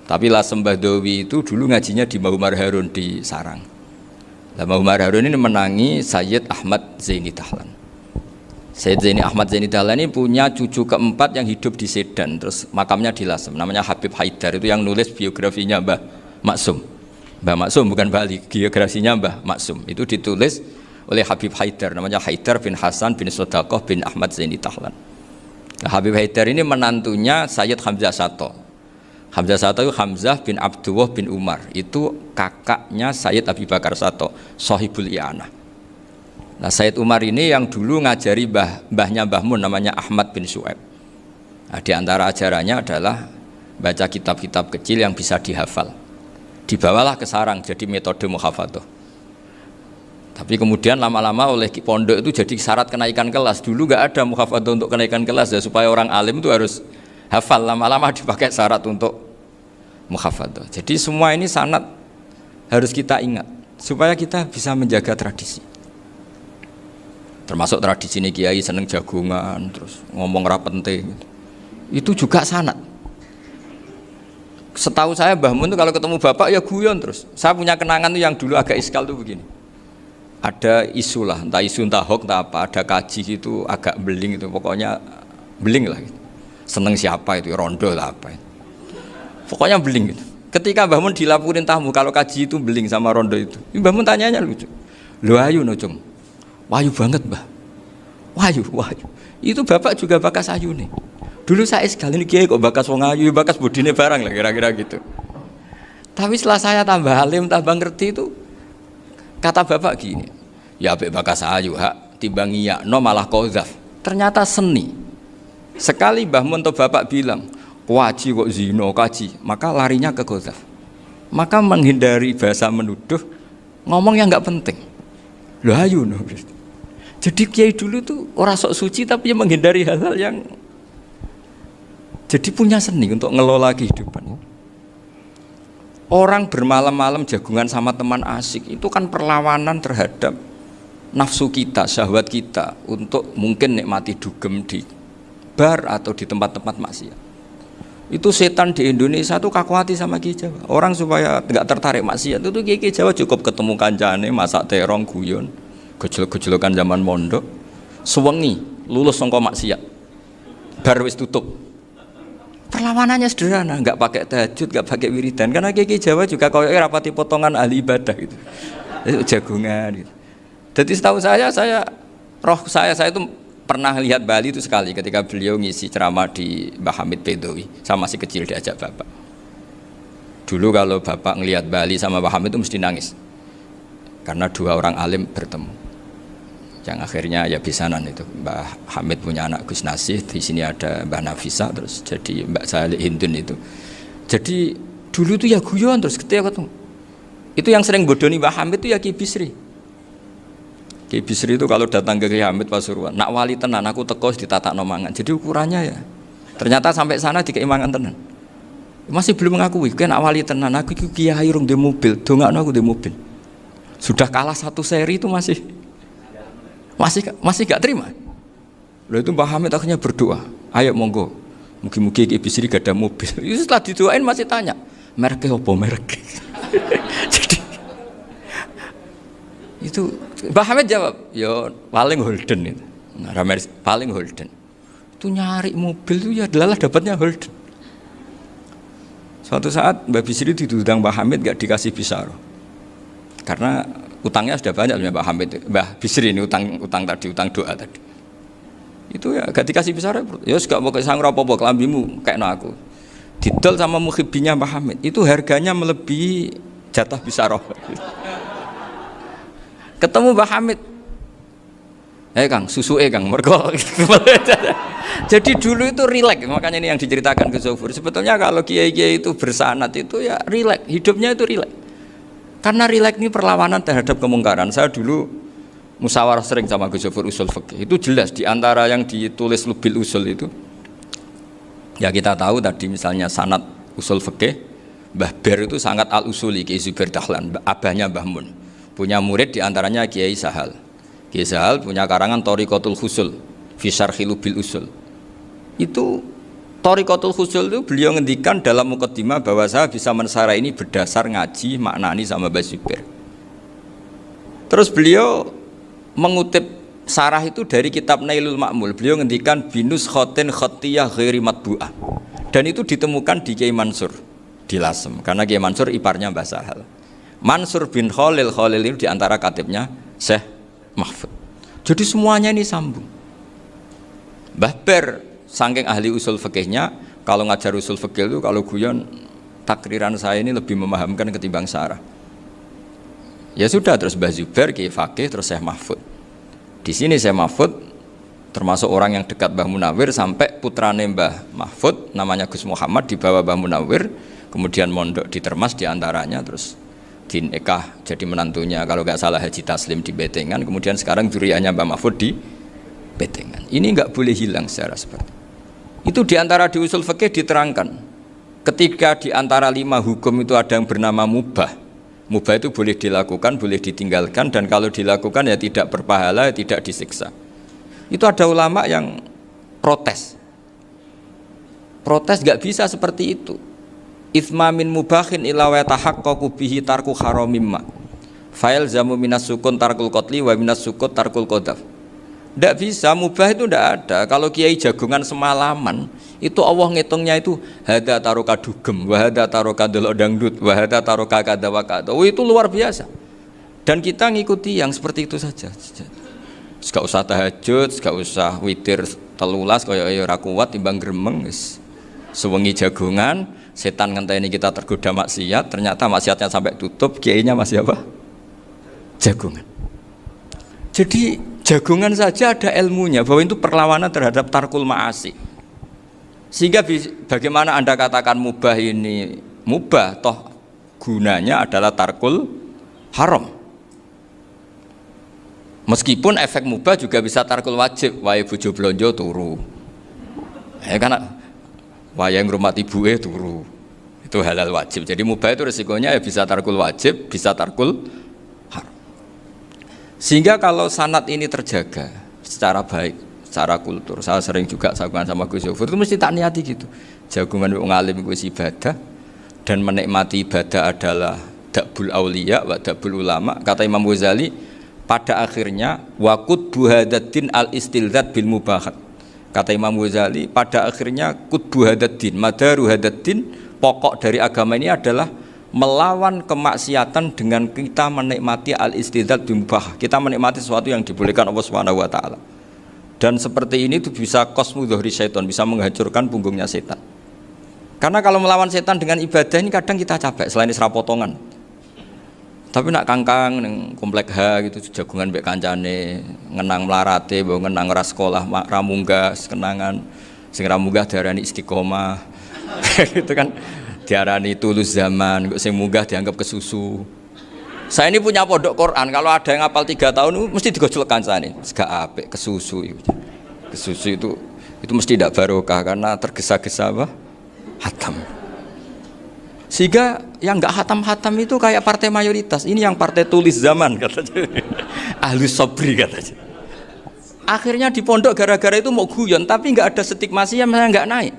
Tapi Lasem Bahdawi itu dulu ngajinya di Mbah Umar Harun di Sarang. Mbah Umar Harun ini menangi Sayyid Ahmad Zaini Dahlan. Sayyid Zaini Ahmad Zaini Dahlan ini punya cucu keempat yang hidup di Sedan. Terus makamnya di Lasem, namanya Habib Haidar. Itu yang nulis biografinya Mbah Maksum. Mbah Maksum bukan Bali, geografinya Mbah Maksum itu ditulis oleh Habib Haidar, namanya Haidar bin Hasan bin Sodaqoh bin Ahmad Zaini Dahlan. Nah, Habib Haidar ini menantunya Sayyid Hamzah Sato. Hamzah Sato itu Hamzah bin Abdullah bin Umar, itu kakaknya Sayyid Abi Bakar Sato, Sohibul I'anah. Nah Sayyid Umar ini yang dulu ngajari mbahnya Mbah Mun namanya Ahmad bin Su'eb. Nah, di antara ajarannya adalah baca kitab-kitab kecil yang bisa dihafal. Dibawalah ke sarang jadi metode muhafadzah. Tapi kemudian lama-lama oleh pondok itu jadi syarat kenaikan kelas. Dulu nggak ada muhafadzah untuk kenaikan kelas ya, supaya orang alim itu harus hafal. Lama-lama dipakai syarat untuk muhafadzah. Jadi semua ini sanad harus kita ingat supaya kita bisa menjaga tradisi. Termasuk tradisi ini kiai seneng jagungan, terus ngomong ra penting. Itu juga sanad. Setahu saya Mbah Mun itu kalau ketemu bapak ya guyon terus. Saya punya kenangan tuh yang dulu agak iskal tuh begini. Ada isu lah, entah isu entah hoax entah apa, ada kaji itu agak beling itu, pokoknya beling lah gitu. Seneng siapa itu, rondo lah apa itu. Pokoknya beling gitu. Ketika Mbah Mun dilaporin tamu kalau kaji itu beling sama rondo itu. Mbah Mun tanyanya lucu. Lho ayu no cung. Wahyu banget Mbah. Wahyu. Itu bapak juga bakas ayu nih. Dulu saya sekali ini kiai kok bakas wong ayu, bakas budine barang lah kira-kira gitu. Tapi setelah saya tambah alim, tambah ngerti itu, kata bapak gini, ya apik bakas ayu hak timbang iyakno malah qadzaf. Ternyata seni. Sekali Mbah Mun atau bapak bilang, "Kaji kok zina, kaji." Maka larinya ke qadzaf. Maka menghindari bahasa menuduh, ngomong yang enggak penting. Lho ayu no. Jadi kiai dulu tuh orang sok suci tapi menghindari hal-hal yang jadi punya seni untuk ngelola kehidupan. Orang bermalam-malam jagungan sama teman asik itu kan perlawanan terhadap nafsu kita, syahwat kita untuk mungkin nikmati dugem di bar atau di tempat-tempat maksiat. Itu setan di Indonesia tuh kakuati sama Ki Jawa. Orang supaya nggak tertarik maksiat itu Ki Jawa cukup ketemu kancane masak terong guyon, gejolok-gejolokan zaman mondok, sewengi lulus sangka maksiat. Bar wis tutup. Perlawanannya sederhana, nggak pakai tahajud, nggak pakai wiridan, karena Ki Jawa juga kau rapati potongan ahli ibadah gitu, itu jagungan gitu. Jadi setahu saya itu pernah lihat Bali itu sekali ketika beliau ngisi ceramah di Mbah Hamid Bedowi, saya masih kecil diajak bapak. Dulu kalau bapak ngelihat Bali sama Mbah Hamid itu mesti nangis, karena dua orang alim bertemu. Yang akhirnya ya bisanan itu Mbah Hamid punya anak Gus Nasih, di sini ada Mbah Nafisa, terus jadi Mbak Salih Hindun itu. Jadi dulu tuh ya guyon terus ketika ketemu. Itu yang sering bodoni Mbah Hamid itu ya Ki Bisri. Kiai Bisri itu kalau datang ke Kiai Hamid Pasuruan, nak wali tenan aku teko ditatakno mangan. Jadi ukurannya ya. Ternyata sampai sana dikei mangan tenan. Masih belum mengakui, kan nak wali tenan aku iki kiai rung di mobil, dongakno aku di mobil. Sudah kalah satu seri itu masih gak terima. Lalu itu Mbah Hamid akhirnya berdoa, ayo monggo, mugi-mugi Kiai Bisri gak ada mobil. Itu setelah didoain masih tanya, mereknya apa merek? Jadi itu Mbah Hamid jawab, ya paling Holden itu. Nah, paling Holden. Itu nyari mobil itu ya adalah dapatnya Holden. Suatu saat Mbah Bisri diundang Mbah Hamid gak dikasih bisaroh. Karena utangnya sudah banyak Mbah Hamid. Mbah Bisri ini utang tadi, utang doa tadi. Itu ya gak dikasih bisaroh. Ya gak mau kesang apa-apa kelambimu kayak aku. Didol sama mukhibbinya Mbah Hamid. Itu harganya melebihi jatah bisaroh. Ketemu Mbah Hamid, Kang, susu Kang, mergo. Jadi dulu itu rileks, makanya ini yang diceritakan ke Zofur. Sebetulnya kalau kiai-kiai itu bersanat itu ya rileks, hidupnya itu rileks. Karena rileks ini perlawanan terhadap kemungkaran. Saya dulu musyawarah sering sama Gus Zofur usul fikih. Itu jelas di antara yang ditulis Lubil Usul itu. Ya kita tahu tadi misalnya sanad usul fikih, Mbah Ber itu sangat al-usuli, Kiai Zubair Dahlan, abahnya Mbah Mun. Punya murid diantaranya Kiai Sahal. Kiai Sahal punya karangan Thariqatul Husul fi Syarhi Lubil Usul. Itu Thariqatul Husul itu beliau ngendikan dalam mukaddimah bahwa saya bisa mensarah ini berdasar ngaji maknani sama Mbah Zubair. Terus beliau mengutip sarah itu dari kitab Nailul Ma'mul. Beliau ngendikan binus khotin khatiyah ghairi matbu'ah. Dan itu ditemukan di Kiai Mansur di Lasem. Karena Kiai Mansur iparnya Mbah Sahal. Mansur bin Khalil itu diantara katibnya Syekh Mahfud. Jadi semuanya ini sambung. Mbah Ber saking ahli usul fikihnya, kalau ngajar usul fikih itu kalau guyon takriran saya ini lebih memahamkan ketimbang sarah. Ya sudah, terus Mbah Zubair Kiai Fakih, terus Syekh Mahfud. Di sini Syekh Mahfud termasuk orang yang dekat Mbah Munawir, sampai putrane Mbah Mahfud namanya Gus Muhammad dibawa Mbah Munawir, kemudian mondok di Termas diantaranya, terus dinikah jadi menantunya kalau nggak salah Haji Taslim di Betengan, kemudian sekarang juriannya Mbah Mahfud di Betengan. Ini nggak boleh hilang secara seperti itu. Diantara di usul fikih diterangkan ketika diantara 5 hukum itu ada yang bernama mubah. Mubah itu boleh dilakukan, boleh ditinggalkan, dan kalau dilakukan ya tidak berpahala, tidak disiksa. Itu ada ulama yang protes nggak bisa seperti itu. Itsma min mubahin ila wa tahaqqaqu bihi tarku haramimma. Fa'il zamu minas sukun tarkul qatli wa minas sukut tarkul qadaf. Tidak bisa, mubah itu tidak ada. Kalau kiai jagungan semalaman, itu Allah ngitungnya itu hada taroka dugem, wa hada taroka delok dangdut, wa hada taroka kada wa kada. Oh, itu luar biasa. Dan kita ngikuti yang seperti itu saja. Gak usah tahajud, gak usah witir telulas kaya ora kuat timbang gremeng wis. Sewengi jagungan, setan ngenteni kita tergoda maksiat, ternyata maksiatnya sampai tutup, kiainya masih apa? Jagungan. Jadi jagungan saja ada ilmunya bahwa itu perlawanan terhadap tarkul ma'asi. Sehingga bagaimana Anda katakan mubah ini mubah, toh gunanya adalah tarkul haram. Meskipun efek mubah juga bisa tarkul wajib, wae bojo blonjo turu. Ya kan wae ngrumat ibuke turu. Itu halal wajib. Jadi mubah itu resikonya ya bisa tarkul wajib, bisa tarkul haram. Sehingga kalau sanad ini terjaga secara baik, secara kultur, saya sering juga saguan sama Gus Zofur, itu mesti tak niati gitu. Jagungan wong alim kuwi ibadah, dan menikmati ibadah adalah dabul auliya wa dabul ulama. Kata Imam Ghazali, pada akhirnya waqud buhadatin al istilzat bil mubahat. Kata Imam Ghazali, pada akhirnya qutbu hadaddin, madaru hadaddin, pokok dari agama ini adalah melawan kemaksiatan dengan kita menikmati al-istidzat bimubah. Kita menikmati sesuatu yang dibolehkan Allah Subhanahu wa taala. Dan seperti ini itu bisa qasmu dhuhri syaitan, bisa menghancurkan punggungnya setan. Karena kalau melawan setan dengan ibadah ini kadang kita capek selain isra potongan. Tapi nak kangkang ning komplek H gitu jagungan mbek kancane, ngenang melarate, mbok ngenang ora sekolah, ra munggah kenangan. Sing ra munggah diarani istiqomah. Gitu kan. Diarani tulus zaman, kok sing munggah dianggap kesusu. Saya ini punya pondok Quran, kalau ada yang hafal 3 tahun mesti digojolkan saya ini. Gak apik, kesusu itu. Kesusu itu mesti tidak barokah karena tergesa-gesa apa? Hatam. Sehingga yang nggak hatam-hatam itu kayak partai mayoritas. Ini yang partai tulis zaman katanya. Ahlus sobri katanya. Akhirnya di pondok gara-gara itu mau guyon, tapi nggak ada stigmasi yang nggak naik.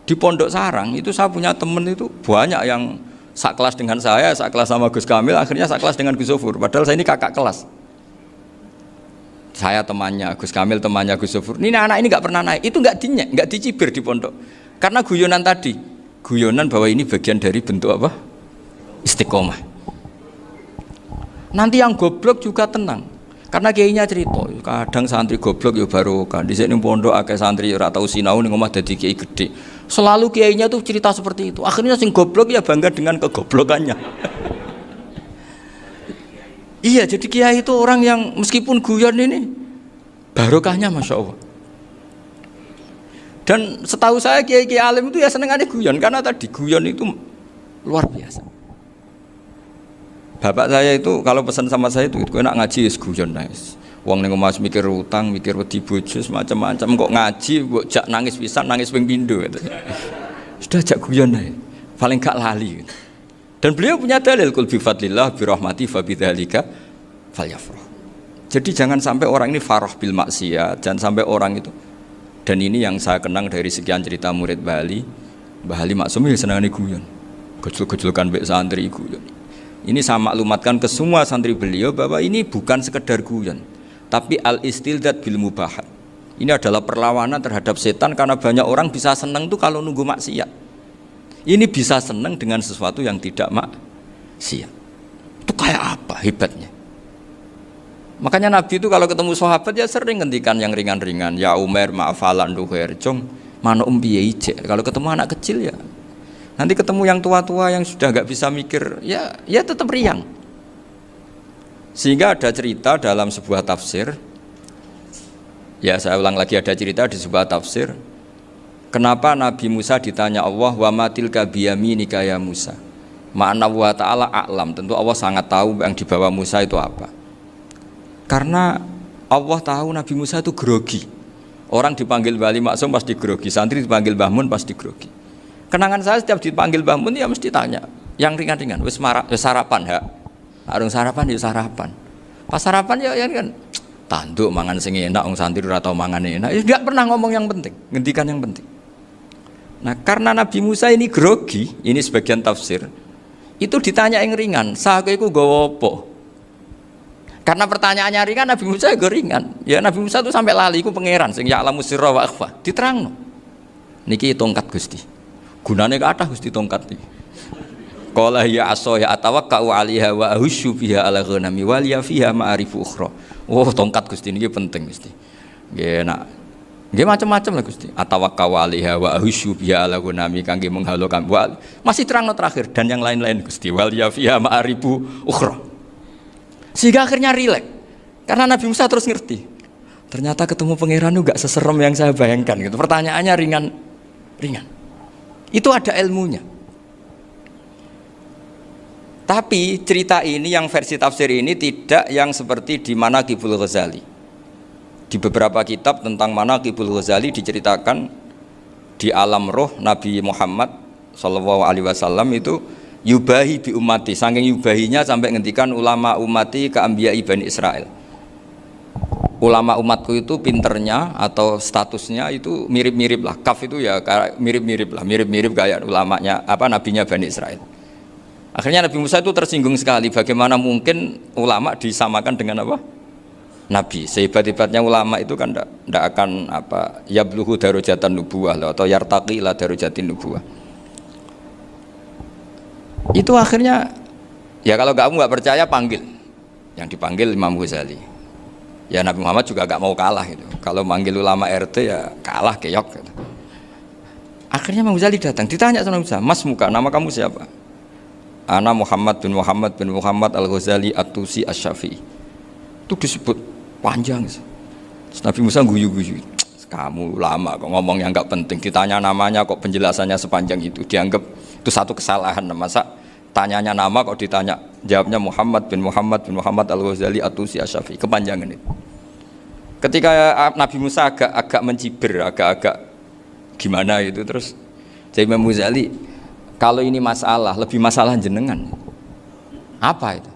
Di pondok sarang itu saya punya temen itu banyak yang sak kelas dengan saya, sak kelas sama Gus Kamil, akhirnya sak kelas dengan Gus Sofur. Padahal saya ini kakak kelas. Saya temannya Gus Kamil, temannya Gus Sofur. Ini anak ini nggak pernah naik. Itu nggak dinyek, nggak dicibir di pondok. Karena guyonan tadi, guyonan bahwa ini bagian dari bentuk apa? Istiqomah. Nanti yang goblok juga tenang. Karena kiainya cerita, kadang santri goblok ya barokah. Di sini pondok akeh santri ora tau sinau ning omah dadi kiai gede. Selalu kiainya tuh cerita seperti itu. Akhirnya sing goblok ya bangga dengan kegoblokannya. Iya, jadi kiai itu orang yang meskipun guyon ini barokahnya Masya Allah. Dan setahu saya kiai-kiai alim itu ya senengannya guyon, karena tadi guyon itu luar biasa. Bapak saya itu kalau pesan sama saya itu enak ngaji wis guyon nice. Wong ning omah mikir utang, mikir wedi bojo macam-macam kok ngaji mbok jak nangis pisan, nangis ping pindho gitu. Sudah jak guyon ae. Paling gak lali. Gitu. Dan beliau punya dalil kul bi fadlillah bi rahmati fa bidzalika falyafrah. Jadi jangan sampai orang ini farah bil maksiat, jangan sampai orang itu. Dan ini yang saya kenang dari sekian cerita murid Bali. Mbah Ali Maksum ya senengane guyon. Gojol-gojolkan mbek santri guyon. Ini saya maklumatkan ke semua santri beliau bahwa ini bukan sekedar guyon, tapi al-istildad bil mubahat. Ini adalah perlawanan terhadap setan karena banyak orang bisa senang tuh kalau nunggu maksiat. Ini bisa senang dengan sesuatu yang tidak maksiat. Itu kayak apa hebatnya? Makanya Nabi itu kalau ketemu sahabat ya sering ngendikan yang ringan-ringan. Ya Umar ma'afalan duher jong mana piye ijek. Kalau ketemu anak kecil ya. Nanti ketemu yang tua-tua yang sudah nggak bisa mikir, ya tetap riang. Sehingga ada cerita dalam sebuah tafsir, ya saya ulang lagi, ada cerita di sebuah tafsir, kenapa Nabi Musa ditanya Allah, wa matilka biyaminika ya Musa. Ma'ana wa ta'ala a'lam, tentu Allah sangat tahu yang dibawa Musa itu apa. Karena Allah tahu Nabi Musa itu grogi. Orang dipanggil Wali Maksum pasti grogi, santri dipanggil Bahmun pasti grogi. Kenangan saya setiap dipanggil Mbah Mun ya mesti tanya yang ringan-ringan, wis sarapan ha. Arung sarapan ya sarapan. Pas sarapan ya kan tanduk mangan sing enak wong santri ora tau mangan enak. Ya enggak pernah ngomong yang penting, ngendikan yang penting. Nah, karena Nabi Musa ini grogi, ini sebagian tafsir. Itu ditanya yang ringan, "Sakowe iku nggawa apa?" Karena pertanyaannya ringan, Nabi Musa ya ringan. Ya Nabi Musa itu sampai lali iku pangeran sing ya'lamu sirra wa akhfa. Diterangno. Niki tongkat Gusti. Gunane kathah Gusti tongkat iki. Qala ya asaya atawakkau 'alaiha wa ahusyu biha 'ala ghanami wal ya fiha ma'arifu ukhra. Oh, tongkat Gusti niki penting Gusti. Nggih nak. Nggih macam-macam lah Gusti. Atawakkau 'alaiha wa ahusyu biha 'ala ghanami kangge menghalo kambal. Masih terangno terakhir dan yang lain-lain Gusti. Wal ya fiha ma'arifu ukhra. Sehingga akhirnya rileks. Karena Nabi Musa terus ngerti. Ternyata ketemu pangeran itu enggak seserem yang saya bayangkan gitu. Pertanyaannya ringan. Itu ada ilmunya. Tapi cerita ini yang versi tafsir ini tidak yang seperti di Manaqibul Ghazali. Di beberapa kitab tentang Manaqibul Ghazali diceritakan di alam roh Nabi Muhammad SAW itu yubahi bi ummati, saking yubahinya sampai ngendikan ulama ummati ke anbiya'i Bani Israel. Ulama umatku itu pinternya atau statusnya itu mirip-mirip lah. Kaf itu ya mirip-mirip lah, mirip-mirip kayak ulamanya nabinya Bani Israel. Akhirnya Nabi Musa itu tersinggung sekali. Bagaimana mungkin ulama disamakan dengan apa? Nabi. Sehebat-hebatnya ulama itu kan tidak akan yabluhu darajatan nubuwah atau yartaqi ila darajatin nubuwah. Itu akhirnya ya kalau kamu nggak percaya panggil. Yang dipanggil Imam Ghazali. Ya Nabi Muhammad juga gak mau kalah gitu. Kalau manggil ulama RT ya kalah keok gitu. Akhirnya Imam Ghazali datang, ditanya sama Musa, "Mas muka, nama kamu siapa?" "Ana Muhammad bin Muhammad Al-Ghazali At-Tusi Asy-Syafi'i." Itu disebut panjang. Terus Nabi Musa guyu-guyu. "Kamu ulama kok ngomong yang gak penting, ditanya namanya kok penjelasannya sepanjang itu." Dianggap itu satu kesalahan. Masa tanyanya nama kok ditanya Jawabnya Muhammad bin Muhammad Al-Ghazali At-Tusi Asy-Syafi'i, kepanjangan itu. Ketika Nabi Musa agak mencibir, agak gimana itu, terus Imam Ghazali, kalau ini masalah, lebih masalah jenengan. Apa itu?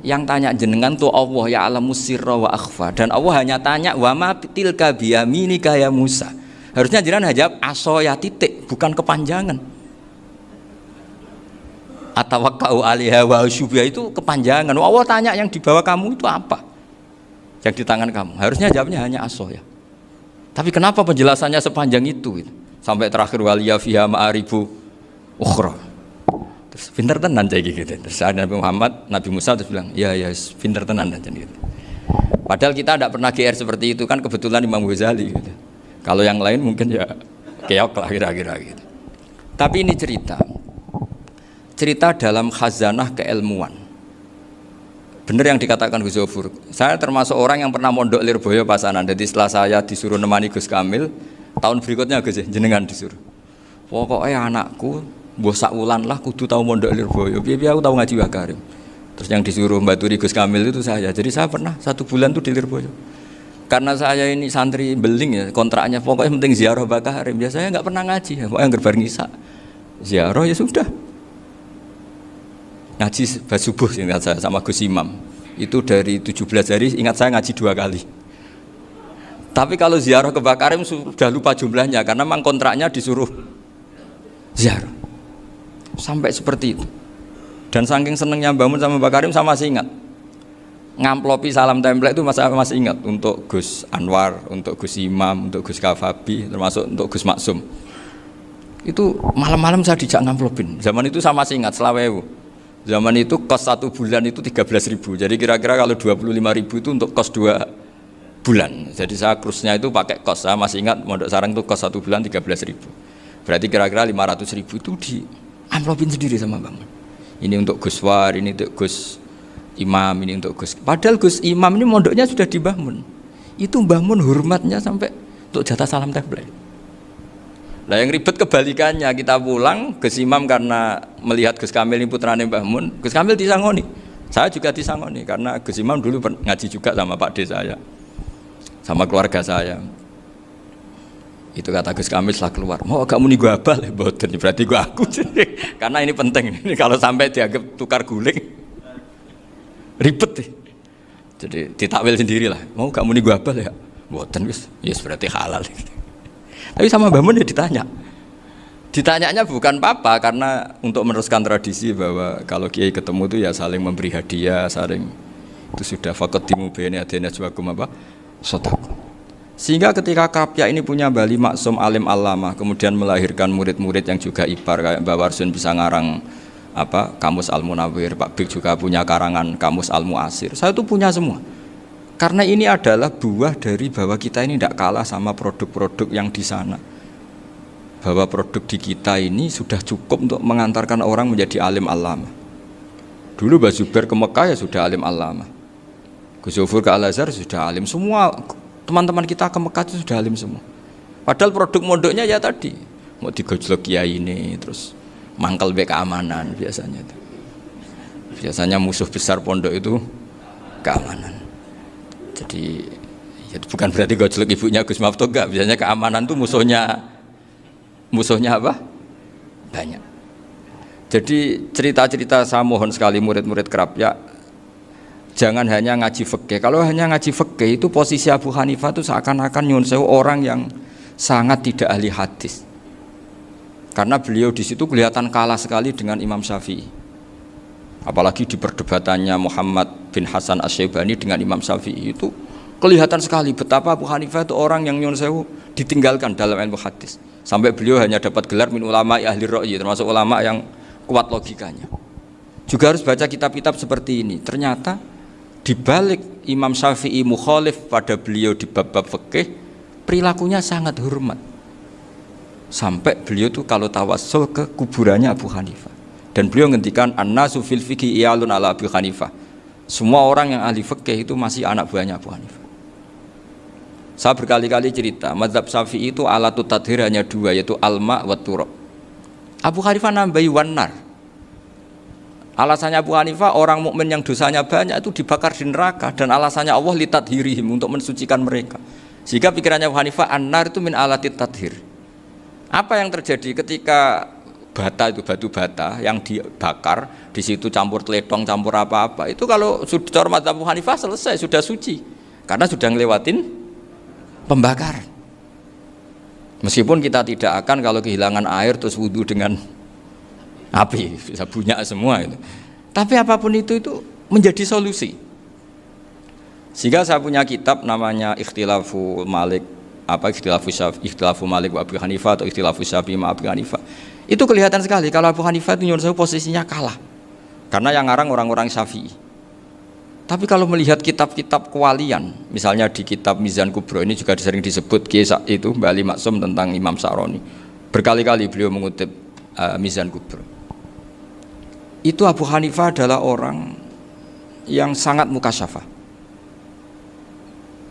Yang tanya jenengan tuh Allah ya alamus sirra wa akhfa, dan Allah hanya tanya wa ma tilka biyaminika ya Musa. Harusnya jenengan jawab asoya titik, bukan kepanjangan. Atawakkau 'alaiha wa syubha itu kepanjangan. Allah tanya yang di bawah kamu itu apa? Yang di tangan kamu. Harusnya jawabnya hanya asoya. Tapi kenapa penjelasannya sepanjang itu? Sampai terakhir waliya fiha ma'aribu ukhra. Terus pinter tenan kayak gitu. Terus ada Nabi Musa terus bilang, ya pinter tenan aja gitu. Padahal kita tidak pernah GR seperti itu, kan kebetulan Imam Ghazali gitu. Kalau yang lain mungkin ya keok lah kira-kira gitu. Tapi ini cerita dalam khazanah keilmuan. Benar yang dikatakan Gus Zofur. Saya termasuk orang yang pernah mondok Lirboyo Pasanan. Jadi setelah saya disuruh nemani Gus Kamil, tahun berikutnya Gus jenengan disuruh. Pokoknya anakku mbah sak wulan lah kudu tahu mondok Lirboyo. Piye aku tahu ngaji Wakarim. Terus yang disuruh mbaturi Gus Kamil itu saya. Jadi saya pernah 1 bulan tuh di Lirboyo. Karena saya ini santri beling ya, kontraknya pokoknya penting ziarah Bakarim. Biasanya nggak pernah ngaji, pokoknya gerbar ngisa. Ziarah ya sudah. Ngaji subuh ingat saya sama Gus Imam. Itu dari 17 hari ingat saya ngaji 2 kali. Tapi kalau ziarah ke Bakarim sudah lupa jumlahnya karena memang kontraknya disuruh ziarah. Sampai seperti itu. Dan saking senengnya bangun sama Bakarim sama masih ingat. Ngamplopi salam template itu masih ingat untuk Gus Anwar, untuk Gus Imam, untuk Gus Kafabi, termasuk untuk Gus Maksum. Itu malam-malam saya dijak ngamplopin. Zaman itu saya masih ingat selawewu. Zaman itu kos 1 bulan itu 13.000. Jadi kira-kira kalau 25.000 itu untuk kos 2 bulan. Jadi saya krusnya itu pakai kos. Saya masih ingat Mondok Sarang itu kos 1 bulan 13.000. Berarti kira-kira 500.000 itu di amplopin sendiri sama bangun. Ini untuk Gus War, ini untuk Gus Imam, ini untuk Gus. Padahal Gus Imam ini mondoknya sudah di Mbah Mun. Itu Mbah Mun hormatnya sampai untuk jatah salam template. Nah yang ribet kebalikannya, kita pulang Gus Imam karena melihat Gus Kamil ini putrane Mbah Mun, Gus Kamil disangoni. Saya juga disangoni karena Gus Imam dulu ngaji juga sama Pak D saya, sama keluarga saya. Itu kata Gus Kamil setelah keluar, mau agak muni gua abal ya, boten berarti gua aku. Karena ini penting, ini kalau sampai dianggap tukar guling, ribet deh. Jadi ditakwil sendiri lah, mau gak muni gua abal ya, boten wis, yes berarti halal. Tapi sama Mbah Mun ya ditanyanya bukan apa, karena untuk meneruskan tradisi bahwa kalau kiai ketemu itu ya saling memberi hadiah, saling itu sudah faqaddimu baina adena juwakum apa sedekah. Sehingga ketika Krapyak ini punya Bali Maksum alim allamah, kemudian melahirkan murid-murid yang juga ipar kayak Mbah Warsun bisa ngarang apa Kamus Al-Munawwir, Pak Bik juga punya karangan Kamus Al-Mu'asir. Saya itu punya semua. Karena ini adalah buah dari bahwa kita ini tidak kalah sama produk-produk yang di sana. Bahwa produk di kita ini sudah cukup untuk mengantarkan orang menjadi alim allamah. Dulu Mbah Zubair ke Mekah ya sudah alim allamah. Gus Zofur ke Al-Azhar sudah alim. Semua teman-teman kita ke Mekah itu sudah alim semua. Padahal produk mondoknya ya tadi mau digojlok kiai ini, terus mangkel be keamanan biasanya itu. Biasanya musuh besar pondok itu keamanan. Jadi ya bukan berarti gojlok ibunya Gus Maftuh enggak, biasanya keamanan tuh musuhnya apa? Banyak. Jadi cerita-cerita saya mohon sekali murid-murid Krapyak jangan hanya ngaji fikih. Kalau hanya ngaji fikih itu posisi Abu Hanifah itu seakan-akan nyun sewu orang yang sangat tidak ahli hadis. Karena beliau di situ kelihatan kalah sekali dengan Imam Syafi'i. Apalagi di perdebatannya Muhammad bin Hasan Asy-Syaibani dengan Imam Syafi'i itu kelihatan sekali betapa Abu Hanifah itu orang yang nyun sewu ditinggalkan dalam ilmu hadis. Sampai beliau hanya dapat gelar min ulama ahli ra'yi, termasuk ulama yang kuat logikanya. Juga harus baca kitab-kitab seperti ini. Ternyata di balik Imam Syafi'i mukhalif pada beliau di bab-bab fikih, perilakunya sangat hormat. Sampai beliau tuh kalau tawassul ke kuburannya Abu Hanifah. Dan beliau ngendikan an-nasu fil fiqhi iyalun ala Abu Hanifah. Semua orang yang ahli fikih itu masih anak buahnya Abu Hanifah. Saya berkali-kali cerita, mazhab Syafi'i itu alatut tadhir hanya 2, yaitu alma wa turab. Abu Hanifah nambahi wanar. Alasannya Abu Hanifah, orang mukmin yang dosanya banyak itu dibakar di neraka, dan alasannya Allah litadhirihim, untuk mensucikan mereka. Sehingga pikirannya Abu Hanifah, an-nar itu min alatit tadhir. Apa yang terjadi ketika bata itu, batu bata yang dibakar, di situ campur teletong, campur apa-apa, itu kalau sudah hormat Abu Hanifah selesai, sudah suci, karena sudah ngelewatin pembakaran. Meskipun kita tidak akan kalau kehilangan air terus wudhu dengan api, bisa bunyak semua itu. Tapi apapun itu menjadi solusi. Sehingga saya punya kitab namanya Ikhtilafu Malik, Ikhtilafu Malik wa Abu Hanifah atau Ikhtilafu Syafi'i ma Abu Hanifah. Itu kelihatan sekali kalau Abu Hanifah itu nyuruh saya posisinya kalah. Karena yang ngarang orang-orang Syafi'i. Tapi kalau melihat kitab-kitab kewalian, misalnya di kitab Mizan Kubro ini juga sering disebut kisah itu Mbak Ali Maksum tentang Imam Sa'roni. Berkali-kali beliau mengutip Mizan Kubro. Itu Abu Hanifah adalah orang yang sangat mukasyafah.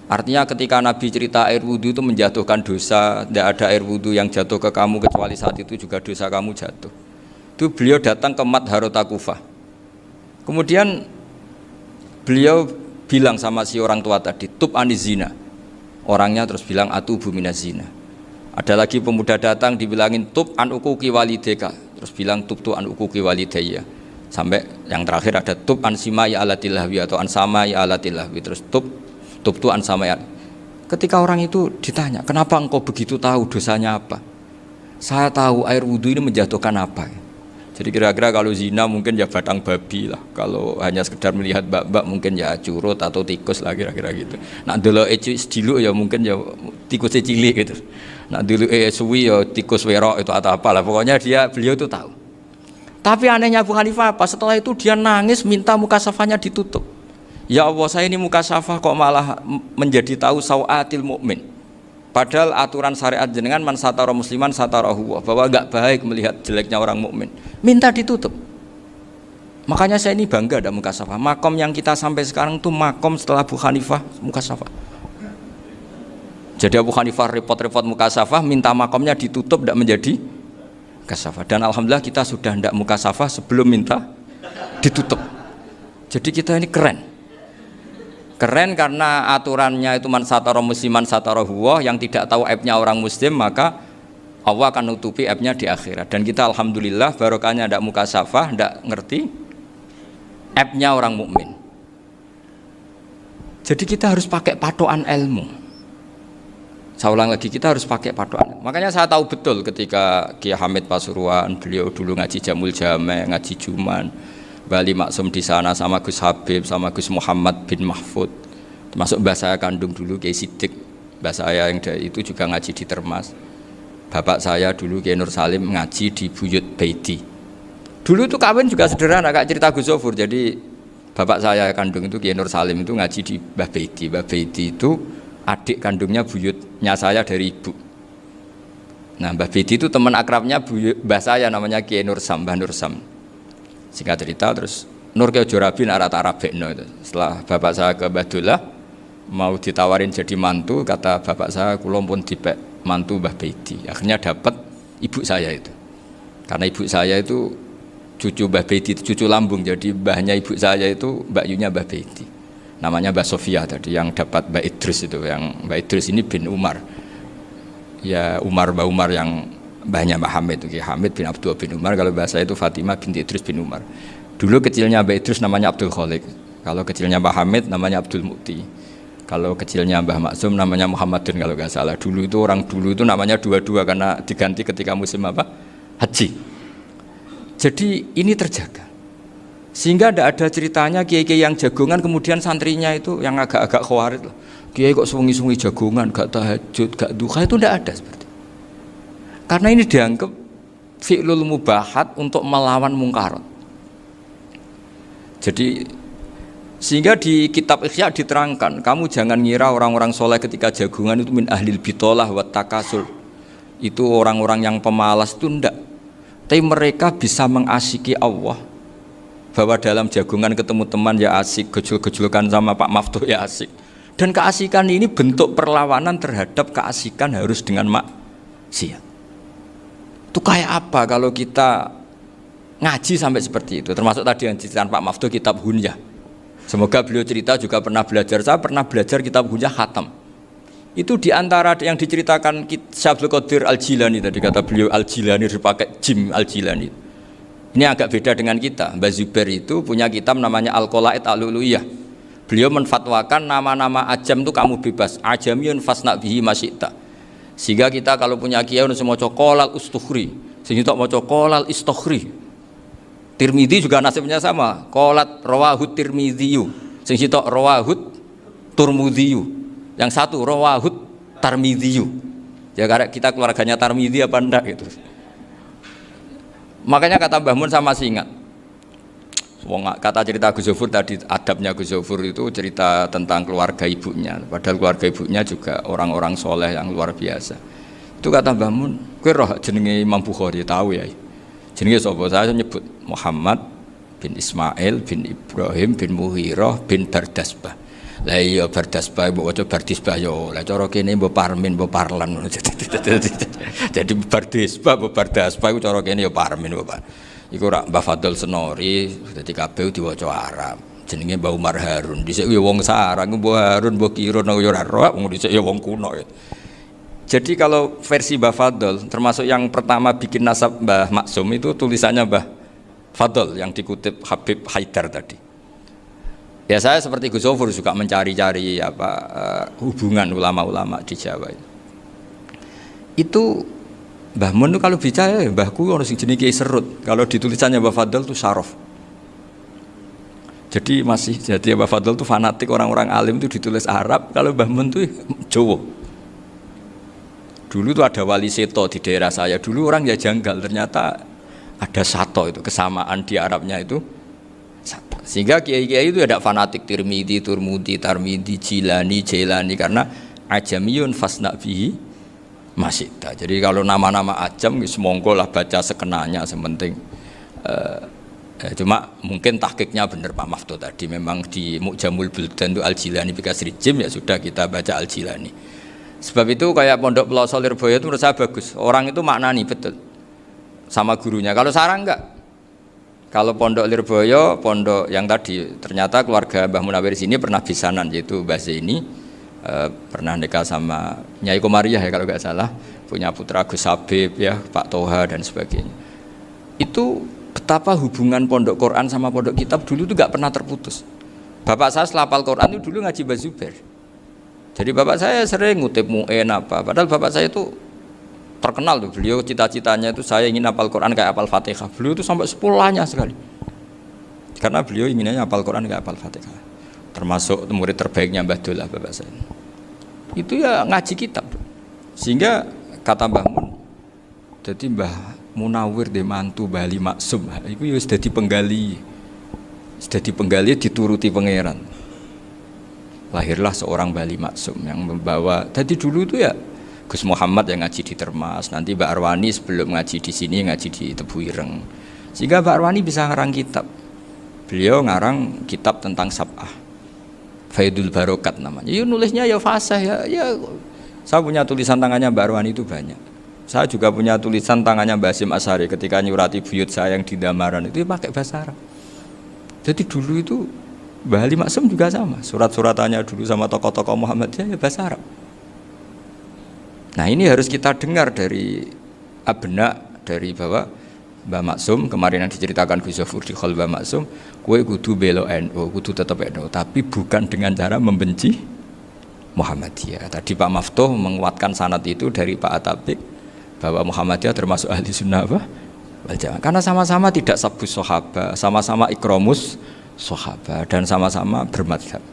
Artinya ketika Nabi cerita air wudhu itu menjatuhkan dosa, tidak ada air wudhu yang jatuh ke kamu kecuali saat itu juga dosa kamu jatuh. Itu beliau datang ke Madharota Kufah. Kemudian beliau bilang sama si orang tua tadi, tub anizina. Orangnya terus bilang atubu minazina. Ada lagi pemuda datang dibilangin tub an ukuki walideka, terus bilang tub tu an ukuki walidayya. Sampai yang terakhir ada tub an simai alatilahwi atau an samai alatilahwi, terus tub tu an samai. Ketika orang itu ditanya, kenapa engkau begitu tahu dosanya apa? Saya tahu air wudhu ini menjatuhkan apa. Jadi kira-kira kalau zina mungkin ya batang babi lah, kalau hanya sekedar melihat bak-bak mungkin ya curut atau tikus lah kira-kira gitu. Nak dulu diluk ya mungkin ya tikus cilik gitu. Nak dulu suwi ya tikus werok itu atau apalah, pokoknya beliau itu tahu. Tapi anehnya Abu Hanifah apa? Setelah itu dia nangis minta mukasafahnya ditutup. Ya Allah, saya ini mukasafah kok malah menjadi tahu sawatil mukmin. Padahal aturan syariat jenengan man satara musliman satarahu, bahwa enggak baik melihat jeleknya orang mukmin. Minta ditutup. Makanya saya ini bangga ada mukasafah. Makom yang kita sampai sekarang itu makom setelah Abu Hanifah mukasafah. Jadi Abu Hanifah repot-repot mukasafah, minta makomnya ditutup, tidak menjadi mukasafah. Dan alhamdulillah kita sudah tidak mukasafah sebelum minta ditutup. Jadi kita ini keren. Keren karena aturannya itu man satara musliman satara huwa, yang tidak tahu aibnya orang muslim maka Allah akan nutupi aibnya di akhirat. Dan kita alhamdulillah barokahnya tidak mukasafah, tidak ngerti aibnya orang mukmin. Jadi kita harus pakai patokan ilmu. Saya ulang lagi, kita harus pakai patokan. Makanya saya tahu betul ketika Kiai Hamid Pasuruan, beliau dulu ngaji Jamul Jame, ngaji Juman, Bali Maksum di sana sama Gus Habib, sama Gus Muhammad bin Mahfud, termasuk mbah saya kandung dulu Kiai Sidik, mbah saya yang itu juga ngaji di Termas. Bapak saya dulu Kiai Nur Salim ngaji di Buyut Baiti. Dulu itu kawin juga sederhana, kayak cerita Gus Sofur. Jadi bapak saya kandung itu Kiai Nur Salim itu ngaji di Mbah Baiti. Mbah Baiti itu adik kandungnya buyutnya saya dari ibu. Nah, Mbah Baiti itu teman akrabnya mbah saya namanya Kiai Nur Sam, Mbah Nur Sam. Singkat cerita terus Nur ke Jorabi arabekno itu. Setelah bapak saya ke Badullah mau ditawarin jadi mantu, kata bapak saya kula pun dipek mantu Mbah Baiti. Akhirnya dapat ibu saya itu. Karena ibu saya itu cucu Mbah Baiti, cucu lambung, jadi mbahnya ibu saya itu Mbak Yunya Mbah Baiti. Namanya Mbah Sofia tadi yang dapat Mbak Idris itu, yang Mbak Idris ini bin Umar. Ya Mbah Umar yang mbahnya Mbah Hamid, Hamid bin Abdul bin Umar. Kalau bahasa itu Fatimah binti Idris bin Umar. Dulu kecilnya Mbah Idris namanya Abdul Khalik. Kalau kecilnya Mbah Hamid namanya Abdul Mukti. Kalau kecilnya Mbah Maksum namanya Muhammadun kalau nggak salah. Dulu itu orang dulu itu namanya dua-dua karena diganti ketika musim apa? Haji. Jadi ini terjaga. Sehingga tidak ada ceritanya kiai-kiai yang jagongan kemudian santrinya itu yang agak-agak khawarit. Kiai kok sungi-sungi jagongan, gak tahajud, gak duha, itu tidak ada seperti. Karena ini dianggap fi'lul mubahat untuk melawan mungkarat. Jadi sehingga di kitab Ihya diterangkan, kamu jangan ngira orang-orang soleh ketika jagungan itu min ahlil bitolah wa takasul. Itu orang-orang yang pemalas, itu enggak. Tapi mereka bisa mengasyiki Allah. Bahwa dalam jagungan ketemu teman ya asik, gejul-gejulkan sama Pak Maftuh ya asik. Dan keasikan ini bentuk perlawanan terhadap keasikan harus dengan maksiat. Itu kayak apa kalau kita ngaji sampai seperti itu. Termasuk tadi yang diceritakan Pak Maftuh kitab Hunyah. Semoga beliau cerita juga pernah belajar. Saya pernah belajar kitab Hunyah khatam. Itu diantara yang diceritakan Syekh Abdul Qadir Al-Jilani tadi kata beliau Al-Jilani dipakai Jim Al-Jilani. Ini agak beda dengan kita. Mbah Zubair itu punya kitab namanya Al-Qalaid Al-Luluyah. Beliau menfatwakan nama-nama ajam itu kamu bebas. Ajamiyun fasna bihi masyita. Sehingga kita kalau punya kiai harus mau qolal ustukhri. Sehingga mau qolal istukhri. Tirmidzi juga nasibnya sama. Qolat rawahut Tirmidziyu. Sehingga rawahut Turmudziyu. Yang satu rawahut Tarmidziyu. Ya karena kita keluarganya Tarmidzi apa enggak gitu. Makanya kata Mbah Mun sama masih ingat. Kata cerita Gus Zofur tadi, adabnya Gus Zofur itu cerita tentang keluarga ibunya. Padahal keluarga ibunya juga orang-orang soleh yang luar biasa. Itu kata Mbah Mun, kowe roh jenenge Imam Bukhari tahu ya. Jenenge sapa? Saya nyebut Muhammad bin Ismail bin Ibrahim bin Muhirah bin Bardasbah. Lah iya Bardasbah mbok waca Bardisbah yo. Lah cara kene mbok Parmin mbok Parlan. Jadi Bardisbah mbok Bardasbah iku cara kene yo Parmin Bapak. Iku rak Mbah Fadl Senori dadi kabeh diwaca Arab. Jenenge Mbah Umar Harun. Dhisik yo wong sarang Mbah Harun mbok kira nang yo ora roh, wong dhisik yo wong kuno. Jadi kalau versi Mbah Fadl termasuk yang pertama bikin nasab Mbah Maksum itu tulisannya Mbah Fadl yang dikutip Habib Haidar tadi. Ya saya seperti Gus Zofur juga mencari-cari hubungan ulama-ulama di Jawa itu Mbah Mun itu kalau bicara mbahku orang sing jenenge Kiai Serut, kalau ditulisannya Mbah Fadl itu Syaraf. Jadi Mbah Fadl itu fanatik orang-orang alim itu ditulis Arab, kalau Mbah Mun itu Jawa. Dulu itu ada wali seto di daerah saya, dulu orang ya janggal, ternyata ada sato itu kesamaan di Arabnya itu. Sehingga kiai-kiai itu ada fanatik Tirmidzi, Turmudi, Tarmidi, Jilani, Jailani karena ajamiyun fasna bihi masyita. Jadi kalau nama-nama ajam semonggo lah baca sekenanya sementing. Cuma mungkin tahqiqnya benar Pak Maftuh tadi memang di Mu'jamul Buldan itu Al-Jilani bikasri jim ya sudah kita baca Al-Jilani. Sebab itu kayak Pondok Pelosok Lirboyo itu menurut saya bagus. Orang itu maknani betul sama gurunya. Kalau sarang enggak. Kalau Pondok Lirboyo, pondok yang tadi ternyata keluarga Mbah Munawir sini pernah bisanan, yaitu Mbah Zaini pernah nikah sama Nyai Komariah ya kalau nggak salah, punya putra Gus Habib ya, Pak Toha dan sebagainya. Itu betapa hubungan pondok Quran sama pondok kitab dulu itu nggak pernah terputus. Bapak saya selapal Quran itu dulu ngaji Mbah Zubair. Jadi bapak saya sering ngutip mu'en apa, padahal bapak saya itu terkenal tuh, beliau cita-citanya itu saya ingin hafal Quran kayak hafal Fatihah. Beliau itu sampai 10 lanya sekali. Karena beliau inginnya hafal Quran kayak hafal Fatihah. Termasuk murid terbaiknya Mbah Dullah bapak saya. Itu ya ngaji kitab. Sehingga kata Mbah Mun, jadi Mbah Munawir de mantu Bali Maksum. Itu ya sudah dipenggali. Sudah dipenggali dituruti pangeran. Lahirlah seorang Bali Maksum yang membawa. Jadi dulu itu ya Gus Muhammad yang ngaji di Termas, nanti Mbak Arwani sebelum ngaji di sini ngaji di Tebu Ireng. Sehingga Mbak Arwani bisa ngarang kitab. Beliau ngarang kitab tentang Sab'ah. Faidul Barokat namanya. Ya nulisnya ya fasih ya. Saya punya tulisan tangannya Mbak Arwani itu banyak. Saya juga punya tulisan tangannya Mbak Hasyim Asy'ari ketika nyurati buyut saya yang di Damaran itu pakai bahasa Arab. Jadi dulu itu Mbah Ali Maksum juga sama. Surat-suratannya dulu sama tokoh-tokoh Muhammadiyah ya bahasa Arab. Nah ini harus kita dengar dari abna, dari bahwa Mbah Maksum kemarin yang diceritakan Gus Zofur di Khol Mbah Maksum, kowe kudu belo NU, kudu tetap NU, tapi bukan dengan cara membenci Muhammadiyah. Tadi Pak Maftuh menguatkan sanad itu dari Pak Atabik bahwa Muhammadiyah termasuk ahli sunnah wal jamaah. Karena sama-sama tidak sabus sahabat, sama-sama ikromus sahabat dan sama-sama bermadhab.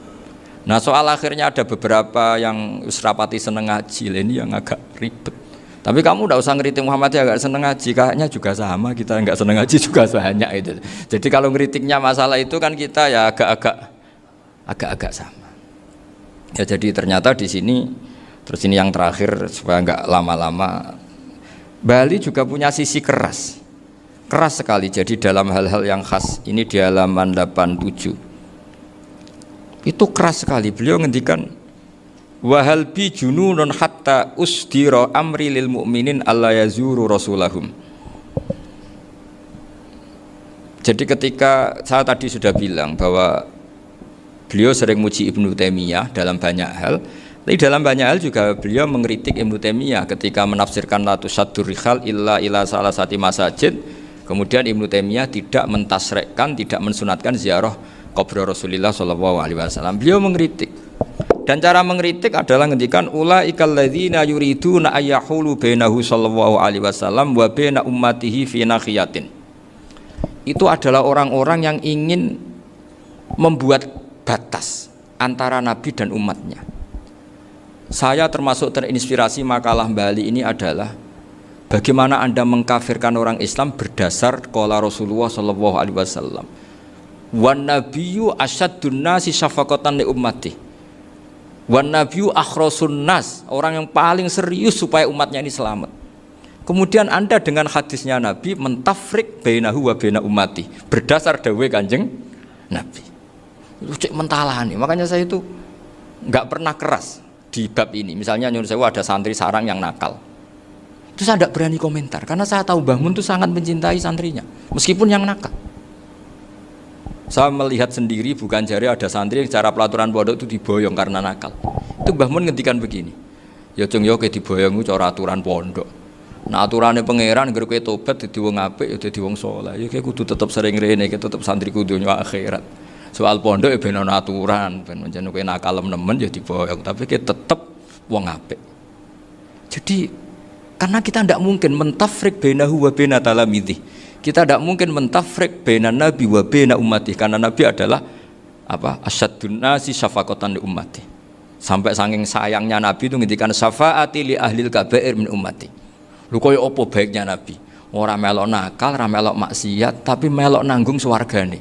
Nah soal akhirnya ada beberapa yang serapati seneng ngaji ini yang agak ribet. Tapi kamu tidak usah ngeritik Muhammadiyah agak seneng ngaji, kayaknya juga sama kita nggak seneng ngaji juga banyak itu. Jadi kalau ngeritiknya masalah itu kan kita ya agak-agak sama. Ya jadi ternyata di sini terus ini yang terakhir supaya nggak lama-lama, Bali juga punya sisi keras sekali. Jadi dalam hal-hal yang khas ini di halaman 87. Itu keras sekali. Beliau ngendikan wahal bi jununun hatta usdira amri lil mu'minin alla yazuru rasulahum. Jadi ketika saya tadi sudah bilang bahwa beliau sering muji Ibnu Taimiyah dalam banyak hal, tapi dalam banyak hal juga beliau mengkritik Ibnu Taimiyah ketika menafsirkan la tusaddur rihal illa ila salasati masajid. Kemudian Ibnu Taimiyah tidak mentasrekkan, tidak mensunatkan ziarah kubur Rasulullah sallallahu alaihi wasallam. Beliau mengkritik. Dan cara mengkritik adalah ngendikan ulaikal ladzina yuriduna ayyahulu bainahu sallallahu alaihi wasallam wa baina ummatihi fi nakhiyatin. Itu adalah orang-orang yang ingin membuat batas antara Nabi dan umatnya. Saya termasuk terinspirasi makalah Bali ini adalah bagaimana Anda mengkafirkan orang Islam berdasar qala Rasulullah sallallahu alaihi wasallam. Wan nabiyyu asyaddun nasi syafaqatan li ummati. Wan nabiyyu akhrasun nas, orang yang paling serius supaya umatnya ini selamat. Kemudian Anda dengan hadisnya Nabi mentafrik bainahu wa baina ummati berdasar dawuh Kanjeng Nabi. Itu cek mentalani. Makanya saya itu enggak pernah keras di bab ini. Misalnya nyuruh saya ada santri sarang yang nakal. Itu saya tidak berani komentar karena saya tahu Mbah Mun itu sangat mencintai santrinya meskipun yang nakal. Saya melihat sendiri, bukan jari ada santri cara pelaturan pondok itu diboyong karena nakal. Itu Mbah Mun ngendikan begini, ya cung yo ke diboyong itu cara aturan pondok. Nah aturannya pangeran ngger kowe tobat dadi wong apik ya dadi wong saleh. Ya kowe kudu tetep sering rene, kowe tetep santri kudu nyo akhirat. Soal pondok ya ben ana aturan, ben menjen kowe nakal nemen ya diboyong, tapi kowe tetep wong apik. Jadi karena kita tidak mungkin mentafrik bainahu wa baina talamidhi. Kita tidak mungkin mentafrik baina nabi wa baina ummati karena nabi adalah apa? Asyaddun nasi syafaqatan li ummati. Sampai saking sayangnya nabi itu ngendikan syafaati li ahlil kabair min ummati. Lho koyo apa baiknya nabi? Ora melok nakal, ora melok maksiat, tapi melok nanggung swargane.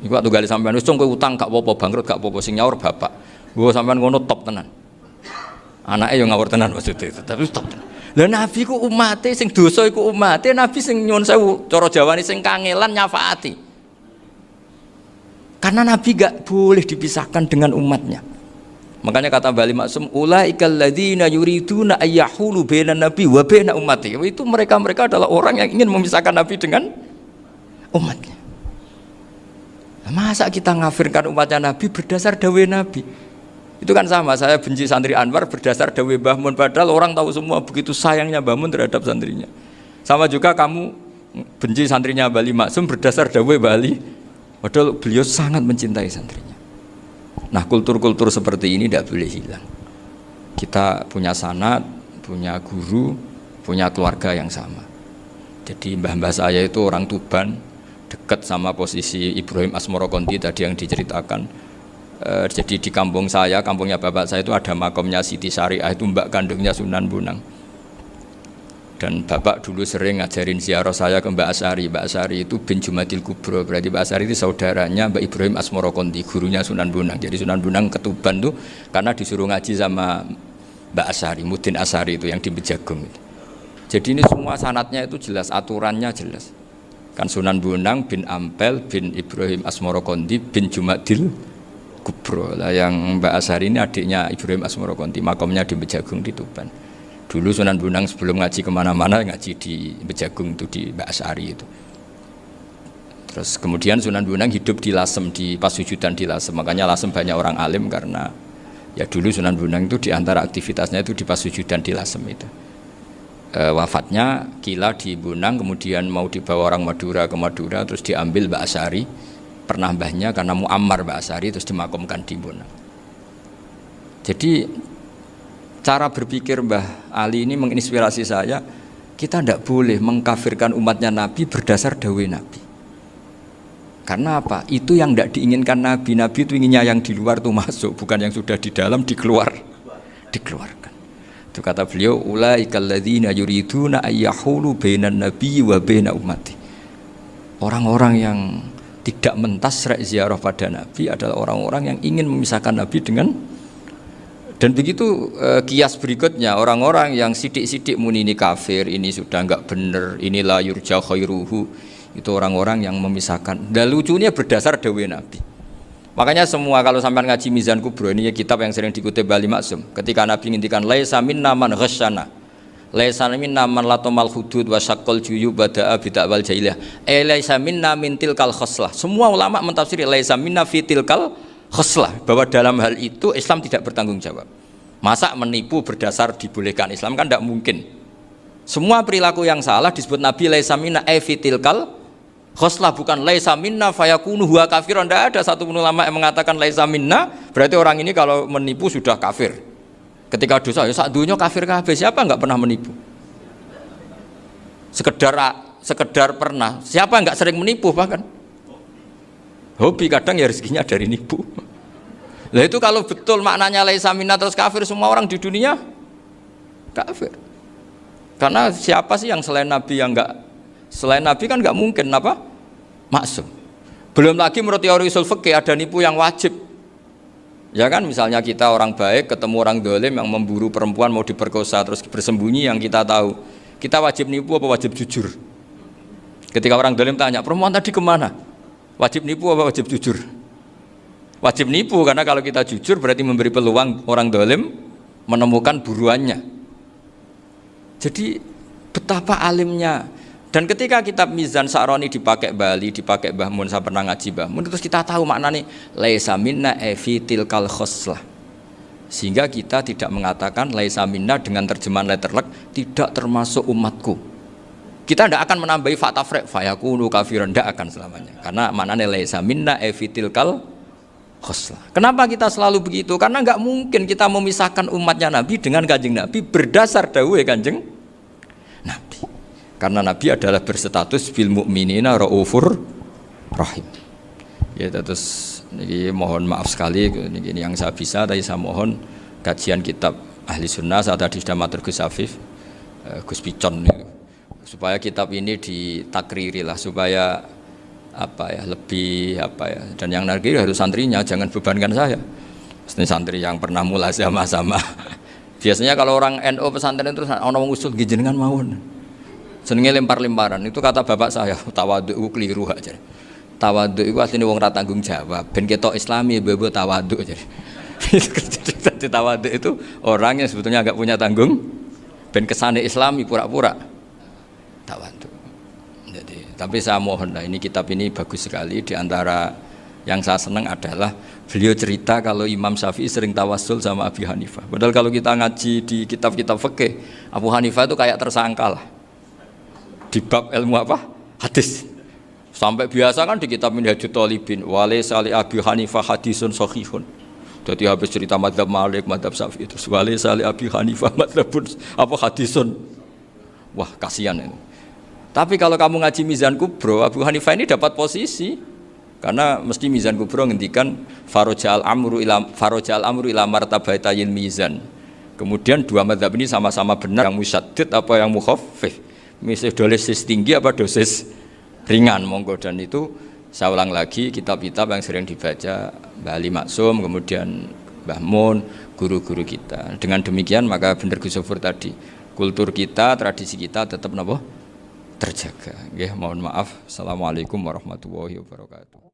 Iku waktu gali sampean wis kowe utang gak apa-apa, bangkrut gak apa-apa, sing nyaur bapak. Gua sampean ngono top tenan. Anake yo ngawur tenan maksudnya, tapi top tenan. Lah nabi ku umate sing dosa iku umate, nabi sing nyuwun sewu cara Jawane sing kangelan nyafaati. Karena nabi gak boleh dipisahkan dengan umatnya. Makanya kata Bali Maksum ulaikal ladzina yuriduna ayyahulu bainan nabi wa baina ummati. Itu mereka adalah orang yang ingin memisahkan nabi dengan umatnya. Masa kita ngafirkan umatnya nabi berdasar dawuh nabi? Itu kan sama, saya benci santri Anwar berdasar dawuh Mbah Mun, padahal orang tahu semua begitu sayangnya Mbah Mun terhadap santrinya. Sama juga kamu benci santrinya Bali Maksum berdasar dawuh Bali, padahal beliau sangat mencintai santrinya. Nah kultur-kultur seperti ini tidak boleh hilang. Kita punya sanad, punya guru, punya keluarga yang sama. Jadi mbah-mbah saya itu orang Tuban, dekat sama posisi Ibrahim Asmoro Konti tadi yang diceritakan. Jadi di kampung saya, kampungnya bapak saya itu ada makomnya Siti Syariah, itu mbak kandungnya Sunan Bonang. Dan bapak dulu sering ngajarin ziarah saya ke Mbak Asyari. Mbak Asyari itu bin Jumadil Kubro, berarti Mbak Asyari itu saudaranya Mbak Ibrahim Asmoro Konti, gurunya Sunan Bonang. Jadi Sunan Bonang ke Tuban tuh karena disuruh ngaji sama Mbak Asyari, Mudin Asyari itu yang di Bejagung itu. Jadi ini semua sanatnya itu jelas, aturannya jelas. Kan Sunan Bonang bin Ampel bin Ibrahim Asmoro Konti bin Jumadil Kubro lah, yang Mbak Asyari ini adiknya Ibrahim Asmoro Konti, makomnya di Bejagung di Tuban. Dulu Sunan Bonang sebelum ngaji kemana-mana ngaji di Bejagung itu di Mbak Asyari itu. Terus kemudian Sunan Bonang hidup di Lasem, di Pasujudan di Lasem, makanya Lasem banyak orang alim karena ya dulu Sunan Bonang itu diantara aktivitasnya itu di Pasujudan di Lasem itu. Wafatnya kila di Bonang, kemudian mau dibawa orang Madura ke Madura, terus diambil Mbak Asyari. Pernah mbahnya karena Muammar Mbak Asyari terus dimakamkan di Bonang. Jadi cara berpikir Mbah Ali ini menginspirasi saya. Kita tidak boleh mengkafirkan umatnya Nabi berdasar dawuh Nabi. Karena apa? Itu yang tidak diinginkan Nabi. Nabi itu inginnya yang di luar itu masuk, bukan yang sudah di dalam dikeluarkan. Itu kata beliau ulaikal ladzina yuriduna ayyahulu bainan nabi wa baina ummati. Orang-orang yang tidak mentasrek ziarah pada Nabi adalah orang-orang yang ingin memisahkan Nabi dengan, dan begitu kias berikutnya orang-orang yang sidik-sidik muni ini kafir, ini sudah enggak benar, ini la yurja khairuhu, itu orang-orang yang memisahkan. Dan lucunya berdasar dawuh Nabi. Makanya semua kalau sampai ngaji Mizan Kubro, ini kitab yang sering dikutip Bali Maksum, ketika Nabi ngintikan laisa minna man ghasyana, Laisa minna man latamal hudud wa syaqqal juyub bada'a bid'awal jahiliyah. Laisa minna min tilkal khoslah. Semua ulama mentafsiri laisa minna fi tilkal khoslah, bahwa dalam hal itu Islam tidak bertanggung jawab. Masa menipu berdasar dibolehkan Islam kan tidak mungkin. Semua perilaku yang salah disebut Nabi laisa minna fi tilkal khoslah, bukan laisa minna fayakunu huwa kafirun. Tidak ada satu ulama yang mengatakan laisa minna berarti orang ini kalau menipu sudah kafir. Ketika dosa, ya sak dunya kafir kabeh. Siapa enggak pernah menipu? Sekedar pernah. Siapa enggak sering menipu bahkan? Hobi kadang ya rezekinya dari nipu. Lah itu kalau betul maknanya laisa minna terus kafir, semua orang di dunia kafir. Karena siapa sih yang selain Nabi yang enggak, selain Nabi kan enggak mungkin apa? Maksum. Belum lagi menurut teori usul fikih ada nipu yang wajib. Ya kan, misalnya kita orang baik ketemu orang dolim yang memburu perempuan mau diperkosa terus bersembunyi yang kita tahu, kita wajib nipu apa wajib jujur? Ketika orang dolim tanya, perempuan tadi kemana? Wajib nipu apa wajib jujur? Wajib nipu, karena kalau kita jujur berarti memberi peluang orang dolim menemukan buruannya. Jadi betapa alimnya. Dan ketika kitab Mizan Sa'roni dipakai Bali, dipakai Mbah Mun, saya pernah ngaji Mbah Mun, terus kita tahu maknanya laisa minna fi tilkal khoslah. Sehingga kita tidak mengatakan laisa minna dengan terjemahan letterlek tidak termasuk umatku. Kita tidak akan menambahi fa tafriq fayakunu kafiran, tidak akan selamanya. Karena maknanya laisa minna fi tilkal khoslah. Kenapa kita selalu begitu? Karena enggak mungkin kita memisahkan umatnya Nabi dengan Kanjeng Nabi berdasar dawuh Kanjeng Nabi. Karena Nabi adalah berstatus bil mukminina raufur rahim. Ya terus ini mohon maaf sekali ini yang saya bisa, tapi saya mohon kajian kitab Ahli Sunnah saat tadi sudah matur Gus Afif, Gus Picon supaya kitab ini ditakriri lah, supaya apa ya, lebih apa ya, dan yang nagih harus santrinya, jangan bebankan saya. Ini santri yang pernah mulai sama-sama. Biasanya kalau orang NU pesantren terus ana wong usul jenengan mawon. Senenge lempar-lemparan, itu kata bapak saya, tawadhu keliru aja. Tawadhu itu aslinya wong ra tanggung jawab, ben ketok Islami bebo tawadhu aja. Jadi tawadhu itu orang yang sebetulnya agak punya tanggung, ben kesane Islami pura-pura tawadhu. Jadi, tapi saya mohon lah, ini kitab ini bagus sekali. Di antara yang saya senang adalah beliau cerita kalau Imam Syafi'i sering tawassul sama Abi Hanifah. Padahal kalau kita ngaji di kitab-kitab fikih, Abu Hanifah itu kayak tersangka lah. Di bab ilmu apa? Hadis. Sampai biasa kan di kitab Minhajut Thalibin, walaysa li Abi Hanifah hadisun sahihun. Jadi habis cerita madzhab Malik, madzhab Syafi'i, terus walaysa li Abi Hanifah madzhabun apa hadisun. Wah, kasihan ini. Tapi kalau kamu ngaji Mizan Kubro, Abu Hanifah ini dapat posisi. Karena mesti Mizan Kubro ngendikan farojal amru ila martabatayil mizan. Kemudian dua madzhab ini sama-sama benar, yang musyaddid apa yang mukhaffif. Misalnya dosis tinggi apa dosis ringan, monggo. Dan itu saya ulang lagi, kitab-kitab yang sering dibaca Mbah Ali Maksum, kemudian Mbah Mun, guru-guru kita. Dengan demikian maka benar Gus Sofur tadi, kultur kita, tradisi kita tetap terjaga. Mohon maaf. Assalamualaikum warahmatullahi wabarakatuh.